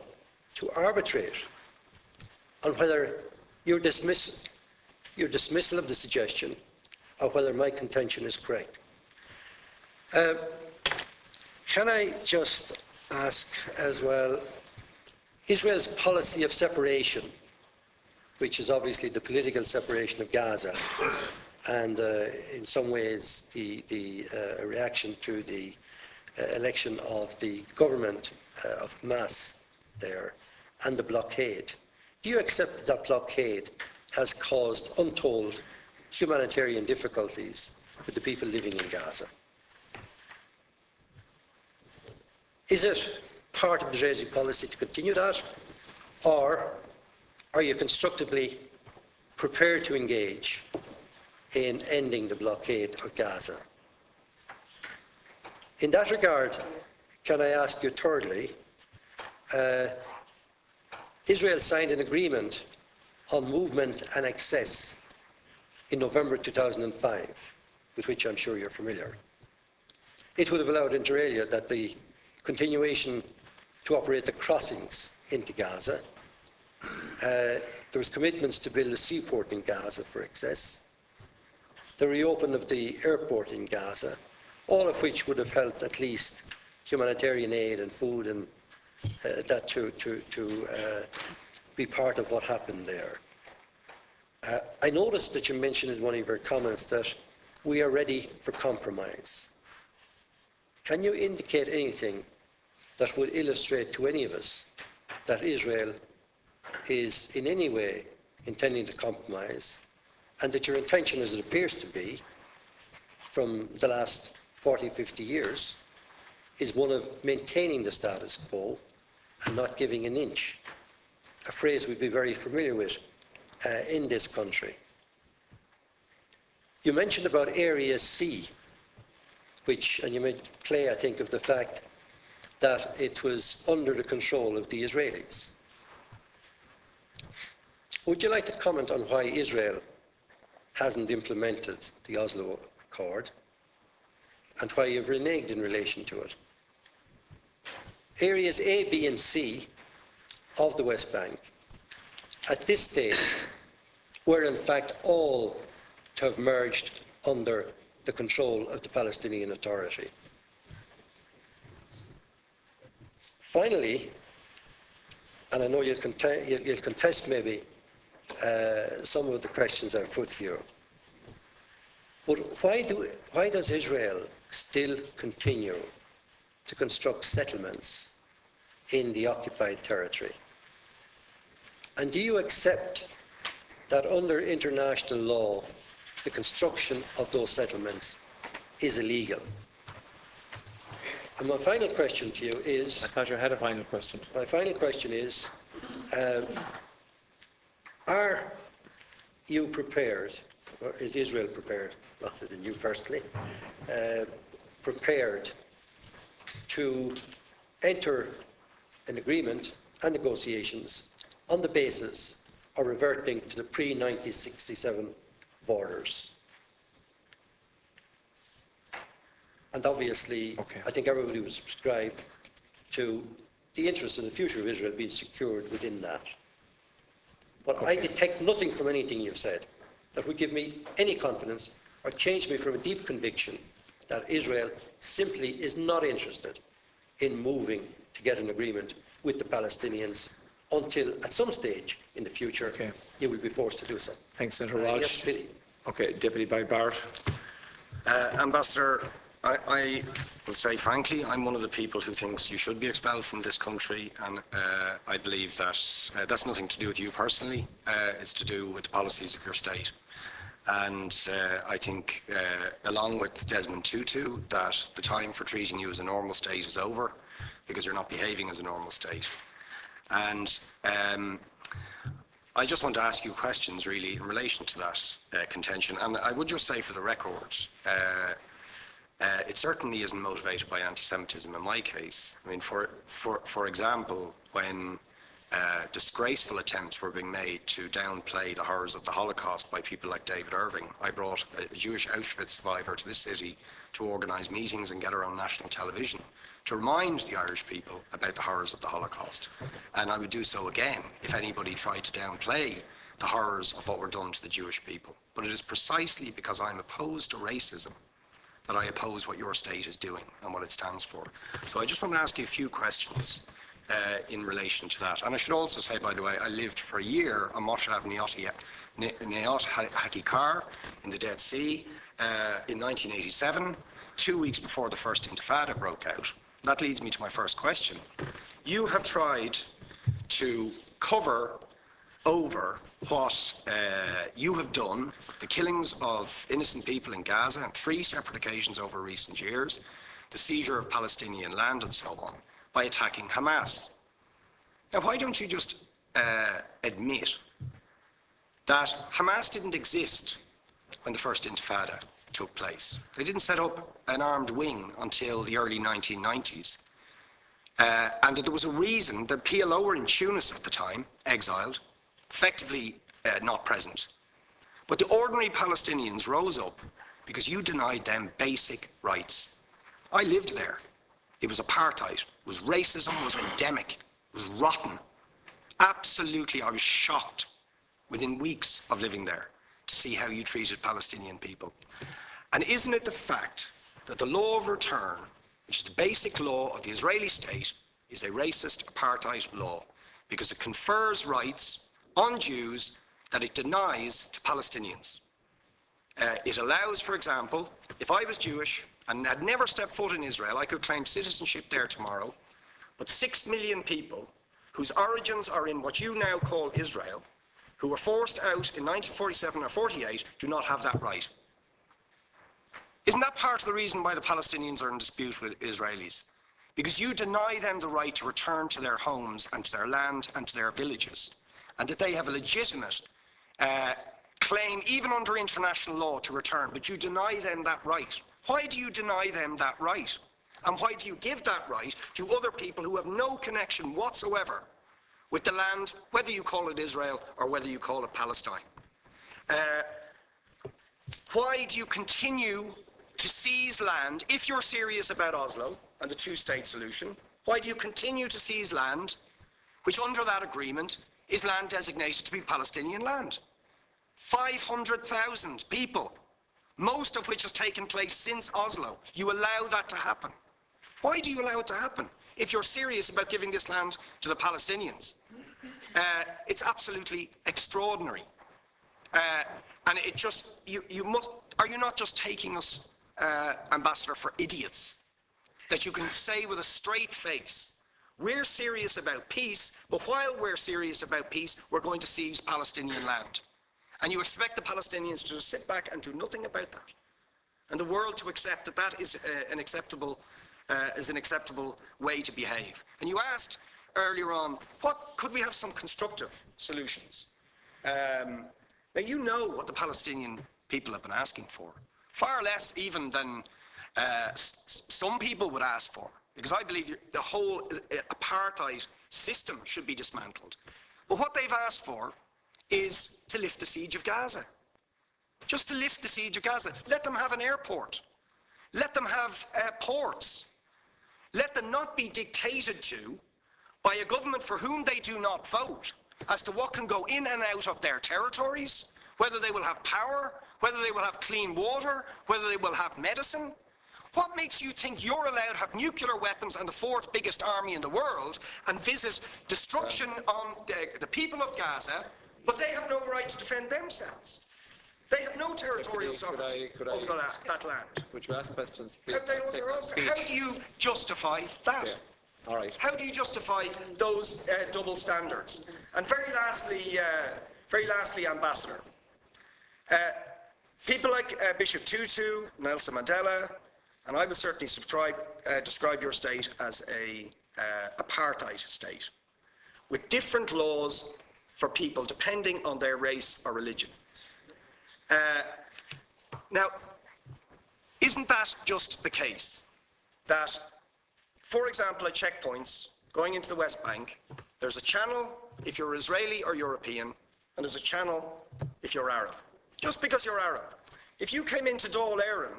to arbitrate on whether your dismissal of the suggestion or whether my contention is correct? Can I just ask as well, Israel's policy of separation, which is obviously the political separation of Gaza, and in some ways the reaction to the election of the government of Hamas there, and the blockade. Do you accept that that blockade has caused untold humanitarian difficulties for the people living in Gaza? Is it part of the Israeli policy to continue that, or are you constructively prepared to engage in ending the blockade of Gaza? In that regard, can I ask you thirdly, Israel signed an agreement on movement and access in November 2005, with which I'm sure you're familiar. It would have allowed inter alia that the continuation to operate the crossings into Gaza. There was commitments to build a seaport in Gaza for access, the reopening of the airport in Gaza, all of which would have helped at least humanitarian aid and food and that to be part of what happened there. I noticed that you mentioned in one of your comments that we are ready for compromise. Can you indicate anything that would illustrate to any of us that Israel is in any way intending to compromise, and that your intention, as it appears to be, from the last 40, 50 years, is one of maintaining the status quo and not giving an inch, a phrase we'd be very familiar with in this country. You mentioned about Area C, which, and you made play, I think, of the fact that it was under the control of the Israelis. Would you like to comment on why Israel hasn't implemented the Oslo Accord and why you've reneged in relation to it? Areas A, B and C of the West Bank at this stage were in fact all to have merged under the control of the Palestinian Authority. Finally, and I know you'll contest maybe some of the questions I've put to you, but why does Israel still continue to construct settlements in the occupied territory? And do you accept that under international law, the construction of those settlements is illegal? And my final question to you is... I thought you had a final question. My final question is, are you prepared, or is Israel prepared, rather than you personally, prepared to enter an agreement and negotiations on the basis of reverting to the pre-1967 borders? And obviously, okay, I think everybody would subscribe to the interest in the future of Israel being secured within that. But okay, I detect nothing from anything you've said that would give me any confidence or change me from a deep conviction that Israel simply is not interested in moving to get an agreement with the Palestinians until at some stage in the future okay, you will be forced to do so. Thanks, Senator Walsh. Okay, Deputy Boyd-Barrett. Ambassador, I will say frankly, I'm one of the people who thinks you should be expelled from this country, and I believe that that's nothing to do with you personally. It's to do with the policies of your state. And I think, along with Desmond Tutu, that the time for treating you as a normal state is over, because you're not behaving as a normal state. And I just want to ask you questions, really, in relation to that contention. And I would just say, for the record, it certainly isn't motivated by anti-Semitism in my case. I mean, for example, when disgraceful attempts were being made to downplay the horrors of the Holocaust by people like David Irving, I brought a Jewish Auschwitz survivor to this city to organise meetings and get her on national television to remind the Irish people about the horrors of the Holocaust. And I would do so again if anybody tried to downplay the horrors of what were done to the Jewish people. But it is precisely because I'm opposed to racism that I oppose what your state is doing and what it stands for. So I just want to ask you a few questions in relation to that. And I should also say, by the way, I lived for a year on Moshav Neot Hakikar in the Dead Sea in 1987, 2 weeks before the first Intifada broke out. That leads me to my first question. You have tried to cover over what you have done, the killings of innocent people in Gaza on 3 separate occasions over recent years, the seizure of Palestinian land and so on, by attacking Hamas. Now, why don't you just admit that Hamas didn't exist when the first Intifada took place? They didn't set up an armed wing until the early 1990s. And that there was a reason that PLO were in Tunis at the time, exiled, effectively not present. But the ordinary Palestinians rose up because you denied them basic rights. I lived there. It was apartheid. It was racism. It was endemic. It was rotten. Absolutely, I was shocked within weeks of living there to see how you treated Palestinian people. And isn't it the fact that the law of return, which is the basic law of the Israeli state, is a racist apartheid law because it confers rights on Jews that it denies to Palestinians. It allows, for example, if I was Jewish and had never stepped foot in Israel, I could claim citizenship there tomorrow, but 6 million people whose origins are in what you now call Israel, who were forced out in 1947 or 48, do not have that right. Isn't that part of the reason why the Palestinians are in dispute with Israelis? Because you deny them the right to return to their homes and to their land and to their villages, and that they have a legitimate claim, even under international law, to return, but you deny them that right. Why do you deny them that right? And why do you give that right to other people who have no connection whatsoever with the land, whether you call it Israel or whether you call it Palestine? Why do you continue to seize land, if you're serious about Oslo and the two-state solution? Why do you continue to seize land, which under that agreement is land designated to be Palestinian land? 500,000 people, most of which has taken place since Oslo. You allow that to happen. Why do you allow it to happen if you're serious about giving this land to the Palestinians? It's absolutely extraordinary. And it just, you must, are you not just taking us, Ambassador, for idiots? That you can say with a straight face, we're serious about peace, but while we're serious about peace, we're going to seize Palestinian land. And you expect the Palestinians to just sit back and do nothing about that. And the world to accept that that is an acceptable way to behave. And you asked earlier on, could we have some constructive solutions? Now, you know what the Palestinian people have been asking for. Far less even than some people would ask for. Because I believe the whole apartheid system should be dismantled. But what they've asked for is to lift the siege of Gaza. Just to lift the siege of Gaza. Let them have an airport. Let them have ports. Let them not be dictated to by a government for whom they do not vote as to what can go in and out of their territories, whether they will have power, whether they will have clean water, whether they will have medicine. What makes you think you're allowed to have nuclear weapons and the 4th biggest army in the world and visit destruction on the people of Gaza, but they have no right to defend themselves? They have no territorial sovereignty over that land. Would you ask questions, please? How do you justify that? Yeah. All right. How do you justify those double standards? And very lastly, Ambassador, people like Bishop Tutu, Nelson Mandela, and I would certainly describe your state as a apartheid state. with different laws for people depending on their race or religion. Now, isn't that just the case that, for example, at checkpoints going into the West Bank, there's a channel if you're Israeli or European, and there's a channel if you're Arab. Just because you're Arab. If you came into Dáil Éireann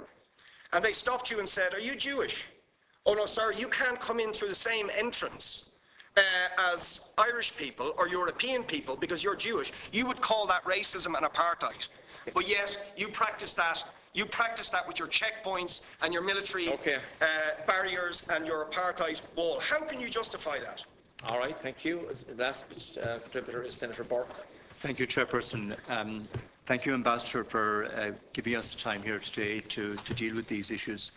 and they stopped you and said, "Are you Jewish?" "Oh no, sir, you can't come in through the same entrance as Irish people or European people because you're Jewish," you would call that racism and apartheid. But yet, you practice that with your checkpoints and your military barriers and your apartheid wall. How can you justify that? All right, thank you. The last contributor is Senator Burke. Thank you, Chairperson. Thank you, Ambassador, for giving us the time here today to deal with these issues.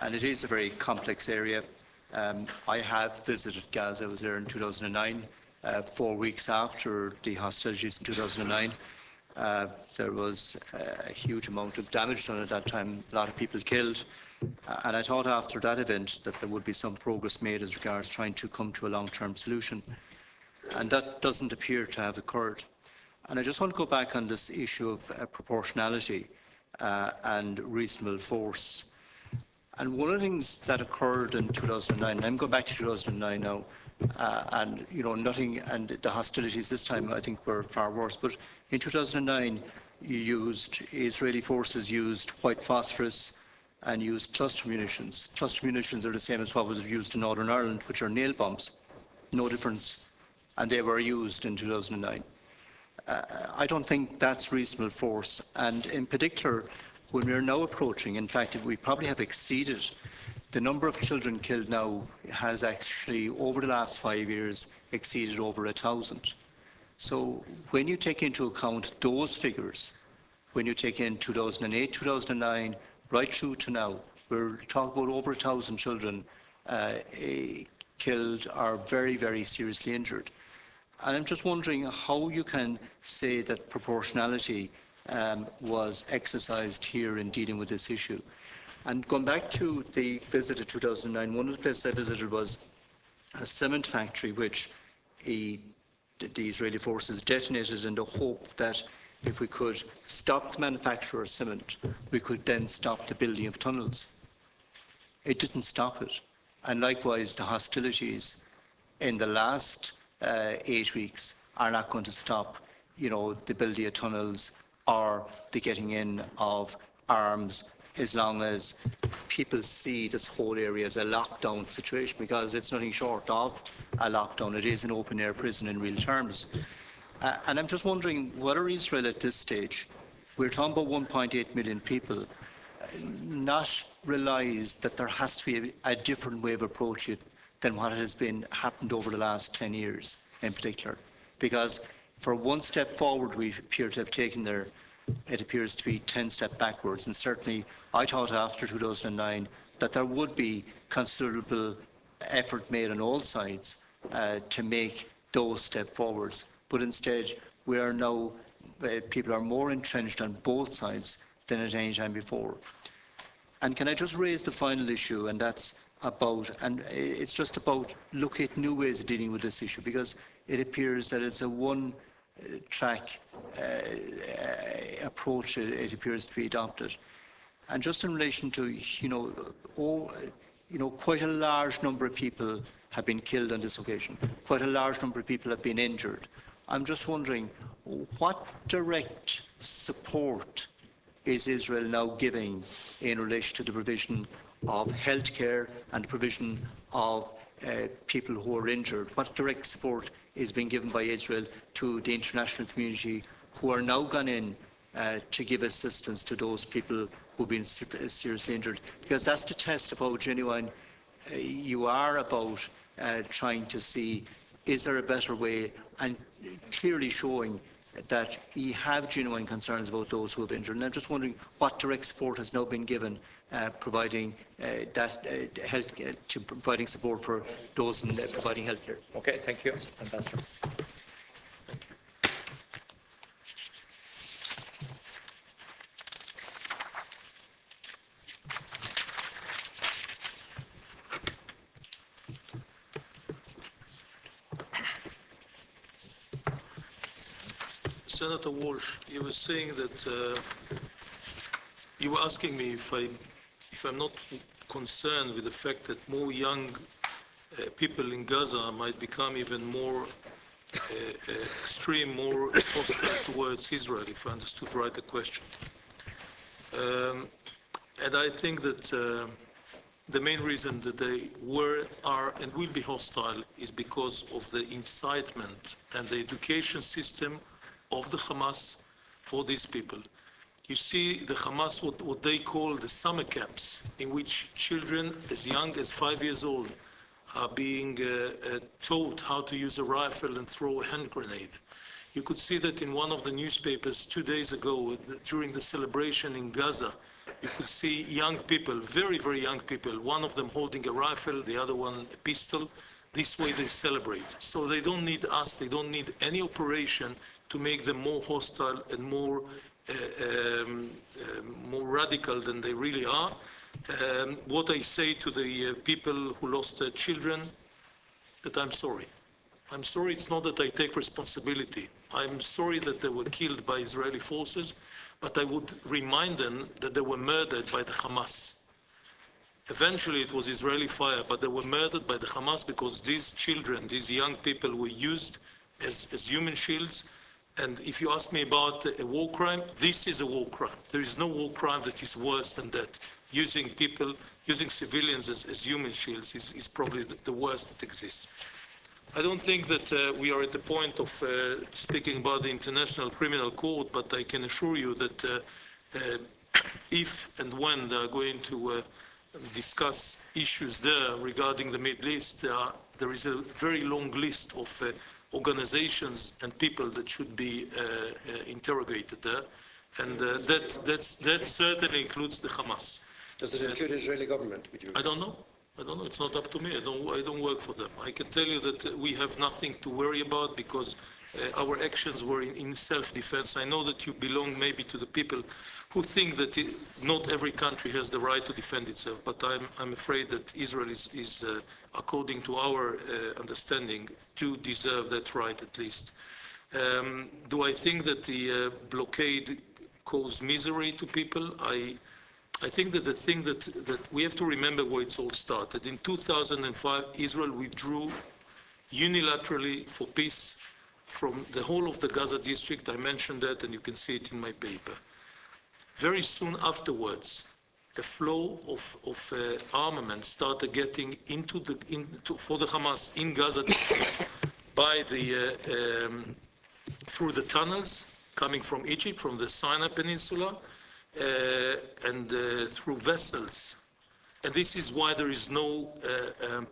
And it is a very complex area. I have visited Gaza. I was there in 2009, 4 weeks after the hostilities in 2009. There was a huge amount of damage done at that time, a lot of people killed. And I thought after that event that there would be some progress made as regards trying to come to a long-term solution. And that doesn't appear to have occurred. And I just want to go back on this issue of proportionality and reasonable force. And one of the things that occurred in 2009, and I'm going back to 2009 now, and nothing, and the hostilities this time I think were far worse. But in 2009, Israeli forces used white phosphorus and used cluster munitions. Cluster munitions are the same as what was used in Northern Ireland, which are nail bombs, no difference, and they were used in 2009. I don't think that's reasonable force, and in particular, when we're now approaching, in fact, we probably have exceeded the number of children killed now has actually, over the last 5 years, exceeded over 1,000. So when you take into account those figures, when you take in 2008, 2009, right through to now, we're talking about over 1,000 children killed or very, very seriously injured. And I'm just wondering how you can say that proportionality was exercised here in dealing with this issue. And going back to the visit of 2009, one of the places I visited was a cement factory which the Israeli forces detonated in the hope that if we could stop the manufacture of cement, we could then stop the building of tunnels. It didn't stop it. And likewise, the hostilities in the last 8 weeks are not going to stop, the building of tunnels or the getting in of arms, as long as people see this whole area as a lockdown situation, because it's nothing short of a lockdown. It is an open-air prison in real terms. And I'm just wondering whether Israel at this stage, we're talking about 1.8 million people, not realise that there has to be a different way of approaching it than what has happened over the last 10 years in particular. Because for one step forward we appear to have taken there, it appears to be 10 steps backwards. And certainly I thought after 2009 that there would be considerable effort made on all sides to make those steps forwards. But instead we are now, people are more entrenched on both sides than at any time before. And can I just raise the final issue, and that's about, and it's just about looking at new ways of dealing with this issue, because it appears that it's a one-track approach it appears to be adopted. And just in relation to, quite a large number of people have been killed on this occasion. Quite a large number of people have been injured. I'm just wondering, what direct support is Israel now giving in relation to the provision of healthcare and the provision of people who are injured? What direct support is being given by Israel to the international community who are now gone in to give assistance to those people who've been seriously injured? Because that's the test of how genuine you are about trying to see, is there a better way, and clearly showing that you have genuine concerns about those who have injured. And I'm just wondering what direct support has now been given providing providing support for those in providing healthcare. Okay, thank you, Ambassador. Senator Walsh, you were saying that you were asking me if I'm not concerned with the fact that more young people in Gaza might become even more extreme, more hostile towards Israel, if I understood right the question. And I think that the main reason that they were, are, and will be hostile is because of the incitement and the education system of the Hamas for these people. You see the Hamas, what they call the summer camps, in which children as young as 5 years old are being taught how to use a rifle and throw a hand grenade. You could see that in one of the newspapers 2 days ago during the celebration in Gaza. You could see young people, very, very young people, one of them holding a rifle, the other one a pistol. This way they celebrate. So they don't need us, they don't need any operation to make them more hostile and more radical than they really are. What I say to the people who lost their children, that I'm sorry. I'm sorry, it's not that I take responsibility. I'm sorry that they were killed by Israeli forces, but I would remind them that they were murdered by the Hamas. Eventually it was Israeli fire, but they were murdered by the Hamas because these children, these young people were used as human shields. And if you ask me about a war crime, this is a war crime. There is no war crime that is worse than that. Using people, using civilians as human shields is probably the worst that exists. I don't think that we are at the point of speaking about the International Criminal Court, but I can assure you that if and when they are going to discuss issues there regarding the Middle East, there is a very long list of organizations and people that should be interrogated there, and that certainly includes the Hamas. Does it include the Israeli government? Would you? I don't know. I don't know. It's not up to me. I don't work for them. I can tell you that we have nothing to worry about because our actions were in self-defense. I know that you belong maybe to the people who think that not every country has the right to defend itself, but I'm afraid that Israel is according to our understanding, do deserve that right at least. Do I think that the blockade caused misery to people? I think that the thing that we have to remember where it's all started. In 2005, Israel withdrew unilaterally for peace from the whole of the Gaza district. I mentioned that, and you can see it in my paper. Very soon afterwards, a flow of armament started getting for the Hamas in Gaza district by through the tunnels coming from Egypt, from the Sinai Peninsula, and through vessels. And this is why there is no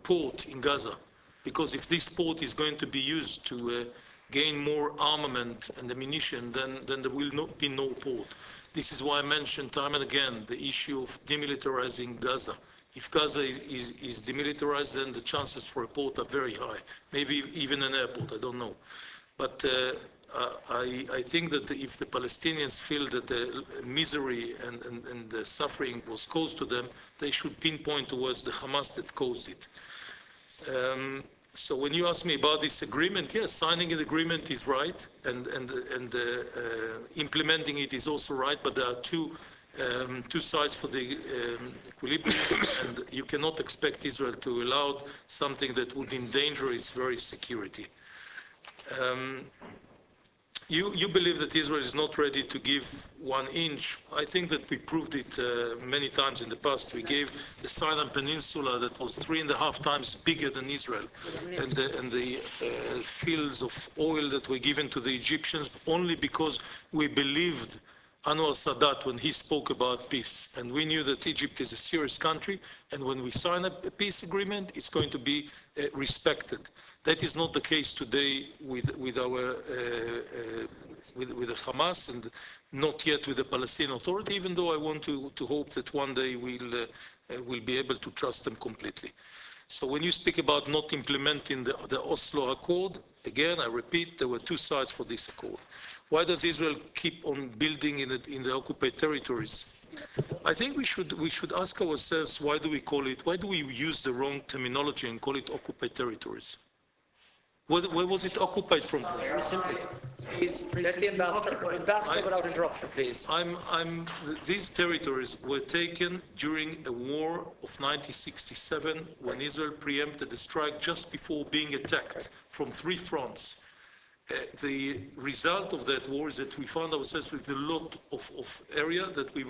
port in Gaza. Because if this port is going to be used to gain more armament and ammunition, then there will not be no port. This is why I mentioned time and again the issue of demilitarizing Gaza. If Gaza is demilitarized, then the chances for a port are very high. Maybe even an airport, I don't know. But I think that if the Palestinians feel that the misery and the suffering was caused to them, they should pinpoint towards the Hamas that caused it. So when you ask me about this agreement, yes, signing an agreement is right, and implementing it is also right, but there are two sides for the equilibrium, and you cannot expect Israel to allow something that would endanger its very security. You believe that Israel is not ready to give 1 inch. I think that we proved it many times in the past. We gave the Sinai Peninsula that was 3.5 times bigger than Israel, and the fields of oil that were given to the Egyptians only because we believed Anwar Sadat when he spoke about peace. And we knew that Egypt is a serious country, and when we sign a peace agreement, it's going to be respected. That is not the case today with the Hamas, and not yet with the Palestinian Authority, even though I want to hope that one day we'll be able to trust them completely. So when you speak about not implementing the Oslo Accord, again, I repeat, there were two sides for this accord. Why does Israel keep on building in the occupied territories? I think we should ask ourselves, why do we use the wrong terminology and call it occupied territories? Where was it occupied from? Very simply. Please, let the ambassador without interruption, please. These territories were taken during a war of 1967 when Israel preempted the strike just before being attacked from 3 fronts. The result of that war is that we found ourselves with a lot of area that we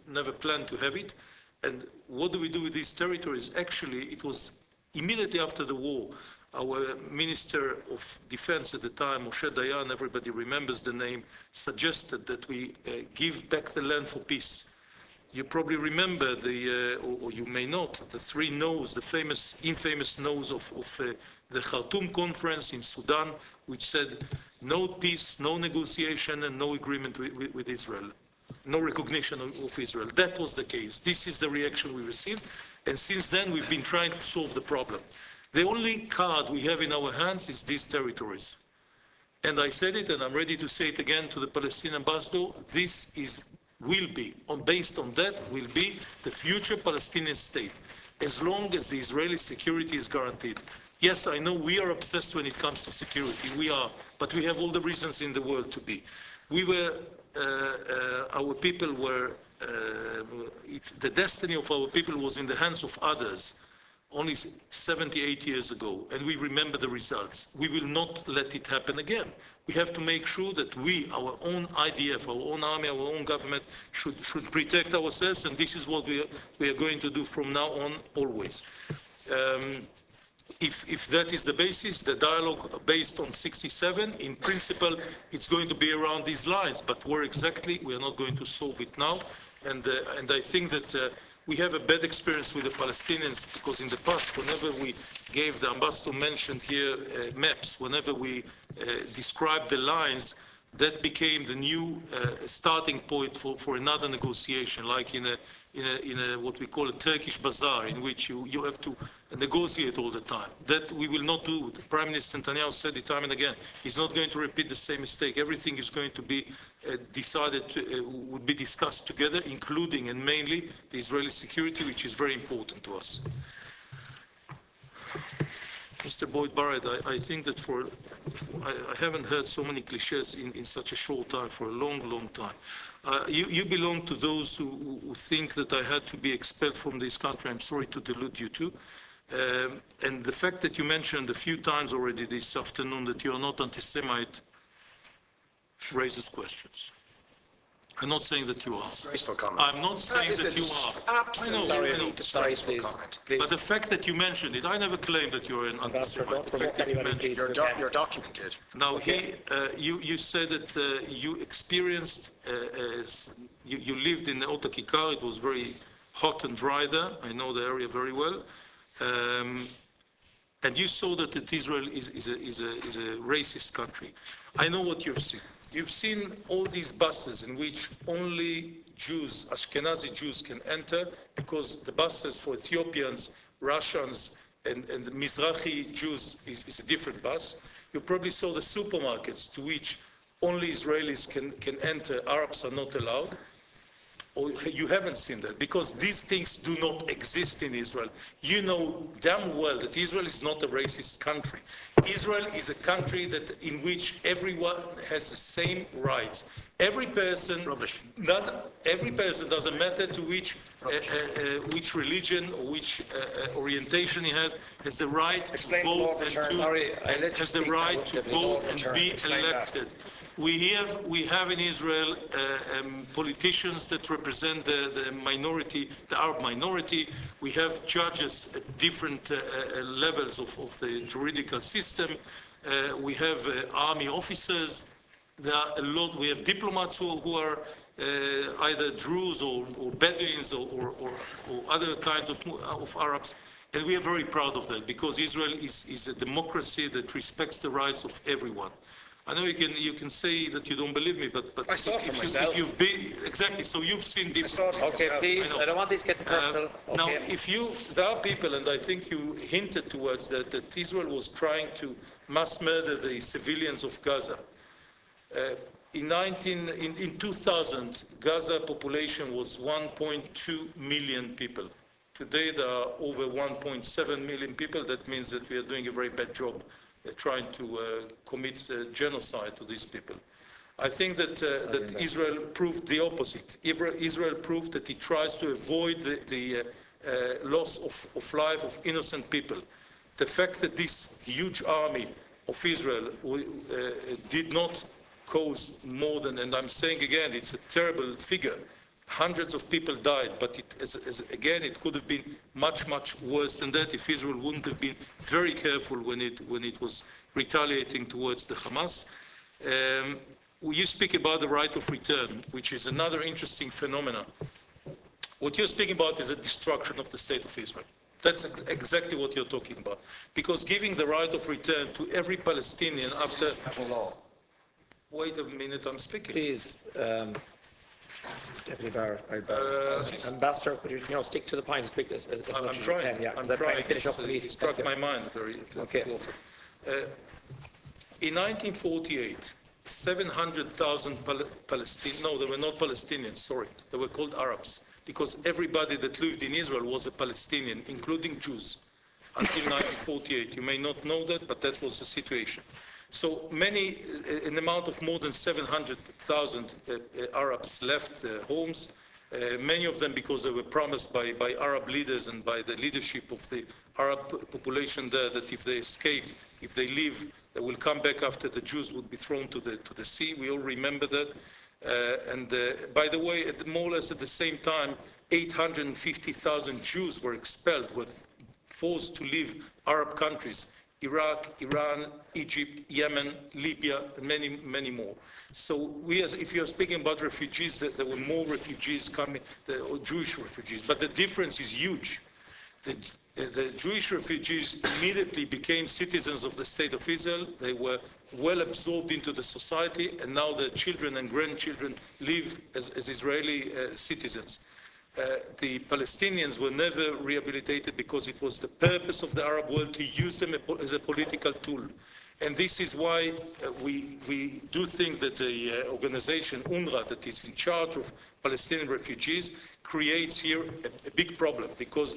never planned to have it. And what do we do with these territories? Actually, it was immediately after the war. Our Minister of Defense at the time, Moshe Dayan, everybody remembers the name, suggested that we give back the land for peace. You probably remember or you may not, the 3 no's, the infamous no's of the Khartoum conference in Sudan, which said no peace, no negotiation, and no agreement with Israel. No recognition of Israel. That was the case. This is the reaction we received. And since then, we've been trying to solve the problem. The only card we have in our hands is these territories. And I said it, and I'm ready to say it again to the Palestinian ambassador, based on that, will be the future Palestinian state, as long as the Israeli security is guaranteed. Yes, I know we are obsessed when it comes to security. We are, but we have all the reasons in the world to be. Our people were, the destiny of our people was in the hands of others only 78 years ago, and we remember the results. We will not let it happen again. We have to make sure that our own IDF, our own army, our own government should protect ourselves, and this is what we are going to do from now on, always. If that is the basis, the dialogue based on 67, in principle, it's going to be around these lines, but where exactly, we are not going to solve it now. And I think that we have a bad experience with the Palestinians, because in the past, whenever we gave, the ambassador mentioned here maps, whenever we described the lines, that became the new starting point for another negotiation, like in a what we call a Turkish bazaar, in which you have to negotiate all the time. That we will not do. Prime Minister Netanyahu said it time and again. He's not going to repeat the same mistake. Everything is going to be would be discussed together, including and mainly the Israeli security, which is very important to us. Mr. Boyd-Barrett, I think that I haven't heard so many cliches in such a short time, for a long, long time. You belong to those who think that I had to be expelled from this country. I'm sorry to delude you too. And the fact that you mentioned a few times already this afternoon that you are not anti-Semite raises questions. I'm not saying that you are. Disgraceful comment. I'm not saying that you are. Absolutely disgraceful comment. But the fact that you mentioned it, I never claimed that you're an anti-Semite. The fact that you mentioned it. Your document did. Now, you said that you experienced, you lived in Ota Kikar. It was very hot and dry there. I know the area very well. And you saw that Israel is a racist country. I know what you've seen. You've seen all these buses in which only Jews, Ashkenazi Jews, can enter, because the buses for Ethiopians, Russians, and the Mizrahi Jews is a different bus. You probably saw the supermarkets to which only Israelis can enter, Arabs are not allowed. Or you haven't seen that, because these things do not exist in Israel. You know damn well that Israel is not a racist country. Israel is a country in which everyone has the same rights. Every person doesn't matter to which religion or which orientation he has the right to vote and be elected. We have in Israel politicians that represent the minority, the Arab minority. We have judges at different levels of the juridical system. We have army officers. There are a lot. We have diplomats who are either Druze or Bedouins or other kinds of Arabs. And we are very proud of that, because Israel is a democracy that respects the rights of everyone. I know you can say that you don't believe me, but I saw it for myself. If you've been exactly, so you've seen different. Okay, please. I don't want this getting personal. Okay. Now, there are people, and I think you hinted towards that Israel was trying to mass murder the civilians of Gaza. In 2000, Gaza population was 1.2 million people. Today there are over 1.7 million people. That means that we are doing a very bad job trying to commit genocide to these people. I think that Israel proved the opposite. Israel proved that it tries to avoid the loss of life of innocent people. The fact that this huge army of Israel did not cause more than, and I'm saying again, it's a terrible figure. Hundreds of people died, but again, it could have been much, much worse than that if Israel wouldn't have been very careful when it was retaliating towards the Hamas. You speak about the right of return, which is another interesting phenomenon. What you're speaking about is a destruction of the state of Israel. That's exactly what you're talking about. Because giving the right of return to every Palestinian after... Wait a minute, I'm speaking. Please, Deputy Ambassador, could you stick to the point as quick as much as you can? Yeah, I'm trying. It struck my mind very often. In 1948, 700,000 Palestinians, no, they were not Palestinians, sorry, they were called Arabs, because everybody that lived in Israel was a Palestinian, including Jews, until 1948. You may not know that, but that was the situation. So an amount of more than 700,000 Arabs left their homes, many of them because they were promised by Arab leaders and by the leadership of the Arab population there that if they escape, if they leave, they will come back after the Jews would be thrown to the sea. We all remember that. By the way, more or less at the same time, 850,000 Jews were expelled, were forced to leave Arab countries. Iraq, Iran, Egypt, Yemen, Libya, and many, many more. So if you're speaking about refugees, there were more refugees coming, Jewish refugees, but the difference is huge. The Jewish refugees immediately became citizens of the State of Israel. They were well absorbed into the society, and now their children and grandchildren live as Israeli citizens. The Palestinians were never rehabilitated because it was the purpose of the Arab world to use them as a political tool. And this is why we do think that the organization UNRWA, that is in charge of Palestinian refugees, creates here a big problem, because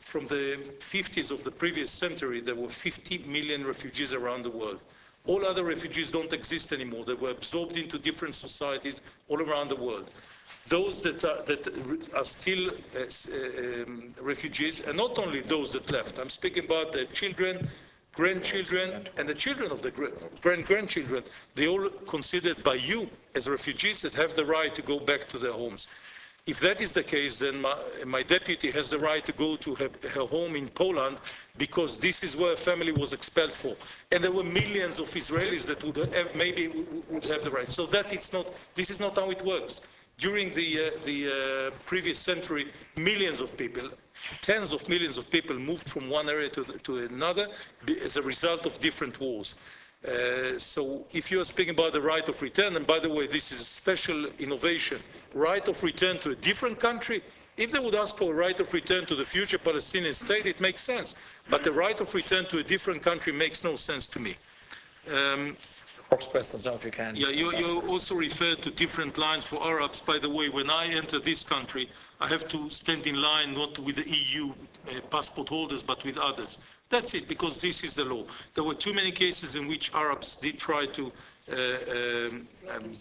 from the 50s of the previous century, there were 50 million refugees around the world. All other refugees don't exist anymore. They were absorbed into different societies all around the world. Those that are still refugees, and not only those that left, I'm speaking about their children, grandchildren, and the children of the grandchildren, they all considered by you as refugees that have the right to go back to their homes. If that is the case, then my deputy has the right to go to her home in Poland, because this is where a family was expelled for. And there were millions of Israelis that would have, maybe would have the right. So this is not how it works. During the previous century, millions of people, tens of millions of people moved from one area to another as a result of different wars. So if you are speaking about the right of return, and by the way, this is a special innovation, right of return to a different country, if they would ask for a right of return to the future Palestinian state, it makes sense. But the right of return to a different country makes no sense to me. Questions now, if you can. Yeah, you also referred to different lines for Arabs. By the way, when I enter this country, I have to stand in line not with the EU passport holders, but with others. That's it, because this is the law. There were too many cases in which Arabs did try to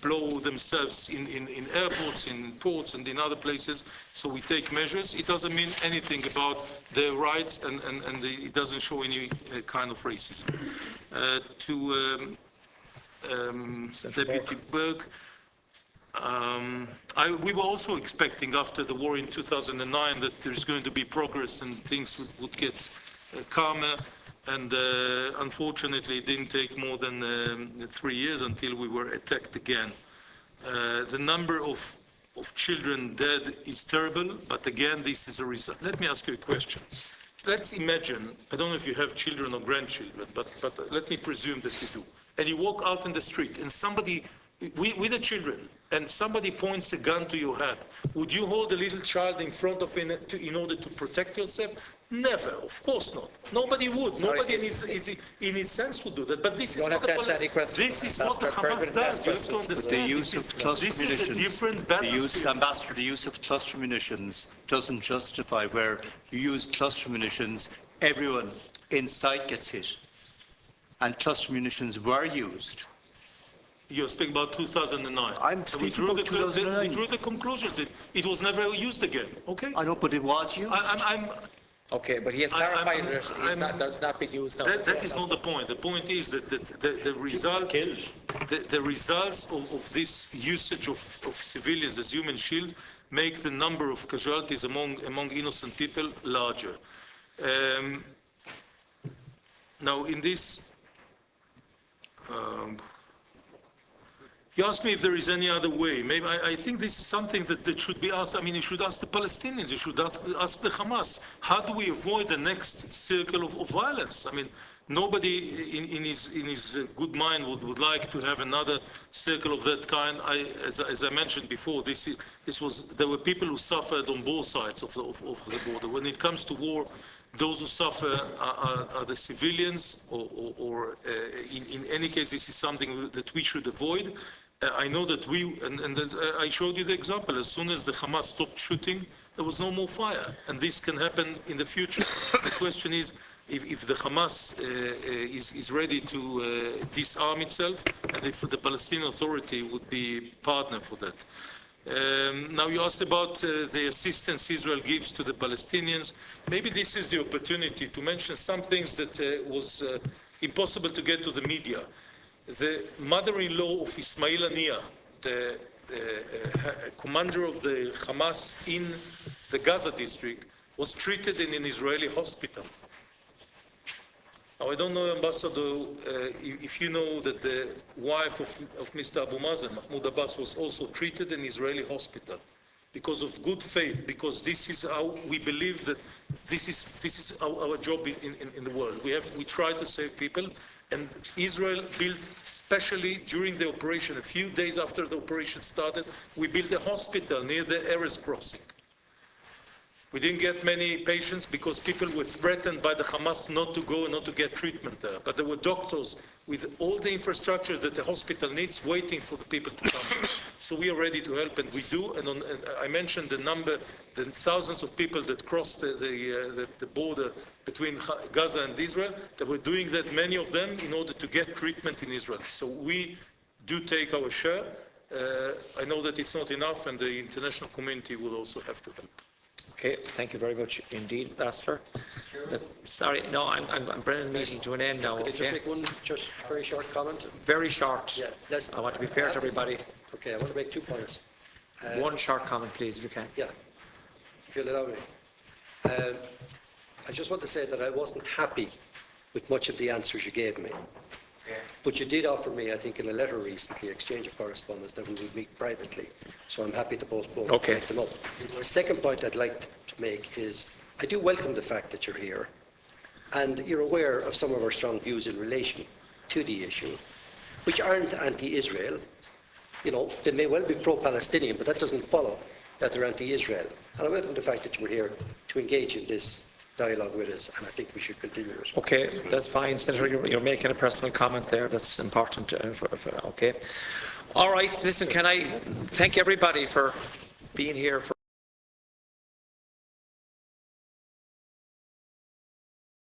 blow themselves in airports, in ports, and in other places. So we take measures. It doesn't mean anything about their rights, and it doesn't show any kind of racism. Deputy Berg, we were also expecting after the war in 2009 that there's going to be progress and things would get calmer, and unfortunately it didn't take more than 3 years until we were attacked again. The number of children dead is terrible, but again, this is a result. Let me ask you a question. Let's imagine, I don't know if you have children or grandchildren, but let me presume that you do. And you walk out in the street, and somebody, with the children, and somebody points a gun to your head, would you hold a little child in front of him in order to protect yourself? Never, of course not. Nobody would. Sorry, Nobody in his sense would do that. But this is what this is what the Hamas does. You have to understand. The use of cluster munitions, Ambassador, the use of cluster munitions doesn't justify where you use cluster munitions. Everyone inside gets hit and cluster munitions were used. You're speaking about 2009. I'm speaking about 2009. We drew the conclusions. It was never used again, okay? I know, but it was used. Okay, but he has clarified that that's not been used now. That is not the point. The point is that the results of this usage of civilians as human shield make the number of casualties among innocent people larger. Now, in this, you asked me if there is any other way. Maybe I think this is something that should be asked. I mean, you should ask the Palestinians. You should ask the Hamas. How do we avoid the next circle of violence? I mean, nobody in his good mind would like to have another circle of that kind. As I mentioned before, there were people who suffered on both sides of the border. When it comes to war, those who suffer are the civilians, or in any case, this is something that we should avoid. I know that and as I showed you the example, as soon as the Hamas stopped shooting, there was no more fire, and this can happen in the future. The question is, if the Hamas is ready to disarm itself, and if the Palestinian Authority would be partner for that. Now you asked about the assistance Israel gives to the Palestinians. Maybe this is the opportunity to mention some things that was impossible to get to the media. The mother-in-law of Ismail Haniyeh, the commander of the Hamas in the Gaza district, was treated in an Israeli hospital. Now, I don't know, Ambassador, if you know that the wife of Mr. Abu Mazen, Mahmoud Abbas, was also treated in an Israeli hospital because of good faith, because this is how we believe that this is our job in the world. We try to save people, and Israel built, especially during the operation, a few days after the operation started, we built a hospital near the Erez crossing. We didn't get many patients because people were threatened by the Hamas not to go and not to get treatment there. But there were doctors with all the infrastructure that the hospital needs waiting for the people to come. So we are ready to help, and we do. And I mentioned the thousands of people that crossed the border between Gaza and Israel, that were doing that, many of them, in order to get treatment in Israel. So we do take our share. I know that it's not enough, and the international community will also have to help. Okay, thank you very much indeed, Ambassador. Sorry, no, I'm bringing the meeting to an end now. Could I just make one very short comment? Very short. Yeah, I want to be fair to everybody. Okay, I want to make 2 points. One short comment, please, if you can. Yeah, if you'll allow me. I just want to say that I wasn't happy with much of the answers you gave me. But you did offer me, I think, in a letter recently, exchange of correspondence, that we would meet privately. So I'm happy to postpone and take them up. The second point I'd like to make is, I do welcome the fact that you're here, and you're aware of some of our strong views in relation to the issue, which aren't anti-Israel. You know, they may well be pro-Palestinian, but that doesn't follow that they're anti-Israel. And I welcome the fact that you were here to engage in this dialogue with us, and I think we should continue it. Okay, that's fine, Senator. You're making a personal comment there. That's important. Okay. All right. Listen, can I thank everybody for being here.